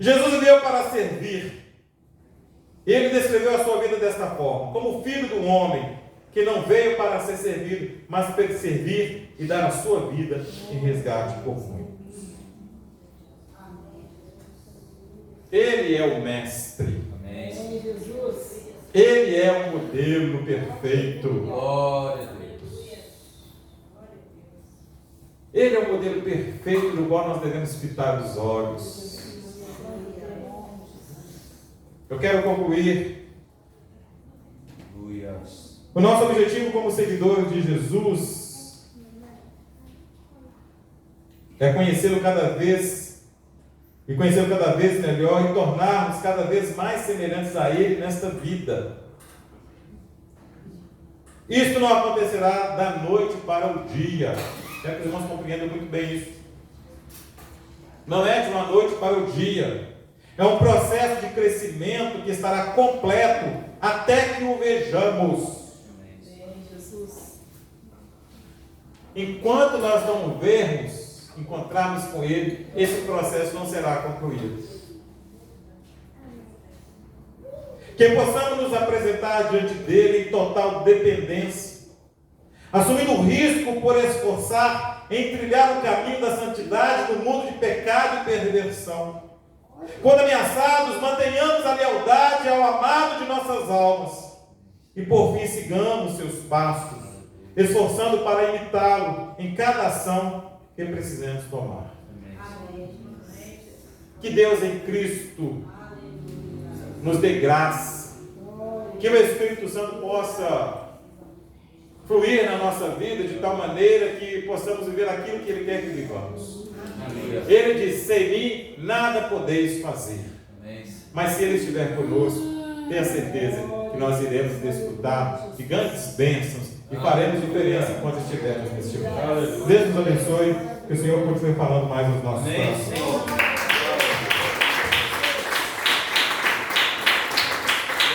Jesus veio para servir. Ele descreveu a sua vida desta forma: como filho de um homem que não veio para ser servido, mas para servir e dar a sua vida em resgate por muitos. Ele é o mestre. Amém, Jesus. Ele é o modelo perfeito. Glória a Deus. Ele é o modelo perfeito do qual nós devemos fitar os olhos. Eu quero concluir O nosso objetivo como seguidores de Jesus é conhecê-lo cada vez melhor e tornarmos cada vez mais semelhantes a Ele nesta vida. Isto não acontecerá da noite para o dia. Quero que os irmãos compreendam muito bem isso. Não é de uma noite para o dia. É um processo de crescimento que estará completo até que o vejamos. Amém, Jesus. Enquanto nós não o vermos, encontrarmos com Ele, esse processo não será concluído. Que possamos nos apresentar diante dele em total dependência, assumindo o risco por esforçar em trilhar o caminho da santidade no mundo de pecado e perversão. Quando ameaçados, mantenhamos a lealdade ao amado de nossas almas e por fim sigamos seus passos, esforçando para imitá-lo em cada ação que precisamos tomar. Que Deus em Cristo nos dê graça, que o Espírito Santo possa fluir na nossa vida de tal maneira que possamos viver aquilo que Ele quer que vivamos. Ele diz: sem mim nada podeis fazer. Mas se Ele estiver conosco, tenha certeza que nós iremos desfrutar de grandes bênçãos e faremos diferença enquanto estivermos neste mundo. Deus nos abençoe, que o Senhor continue falando mais aos nossos corações.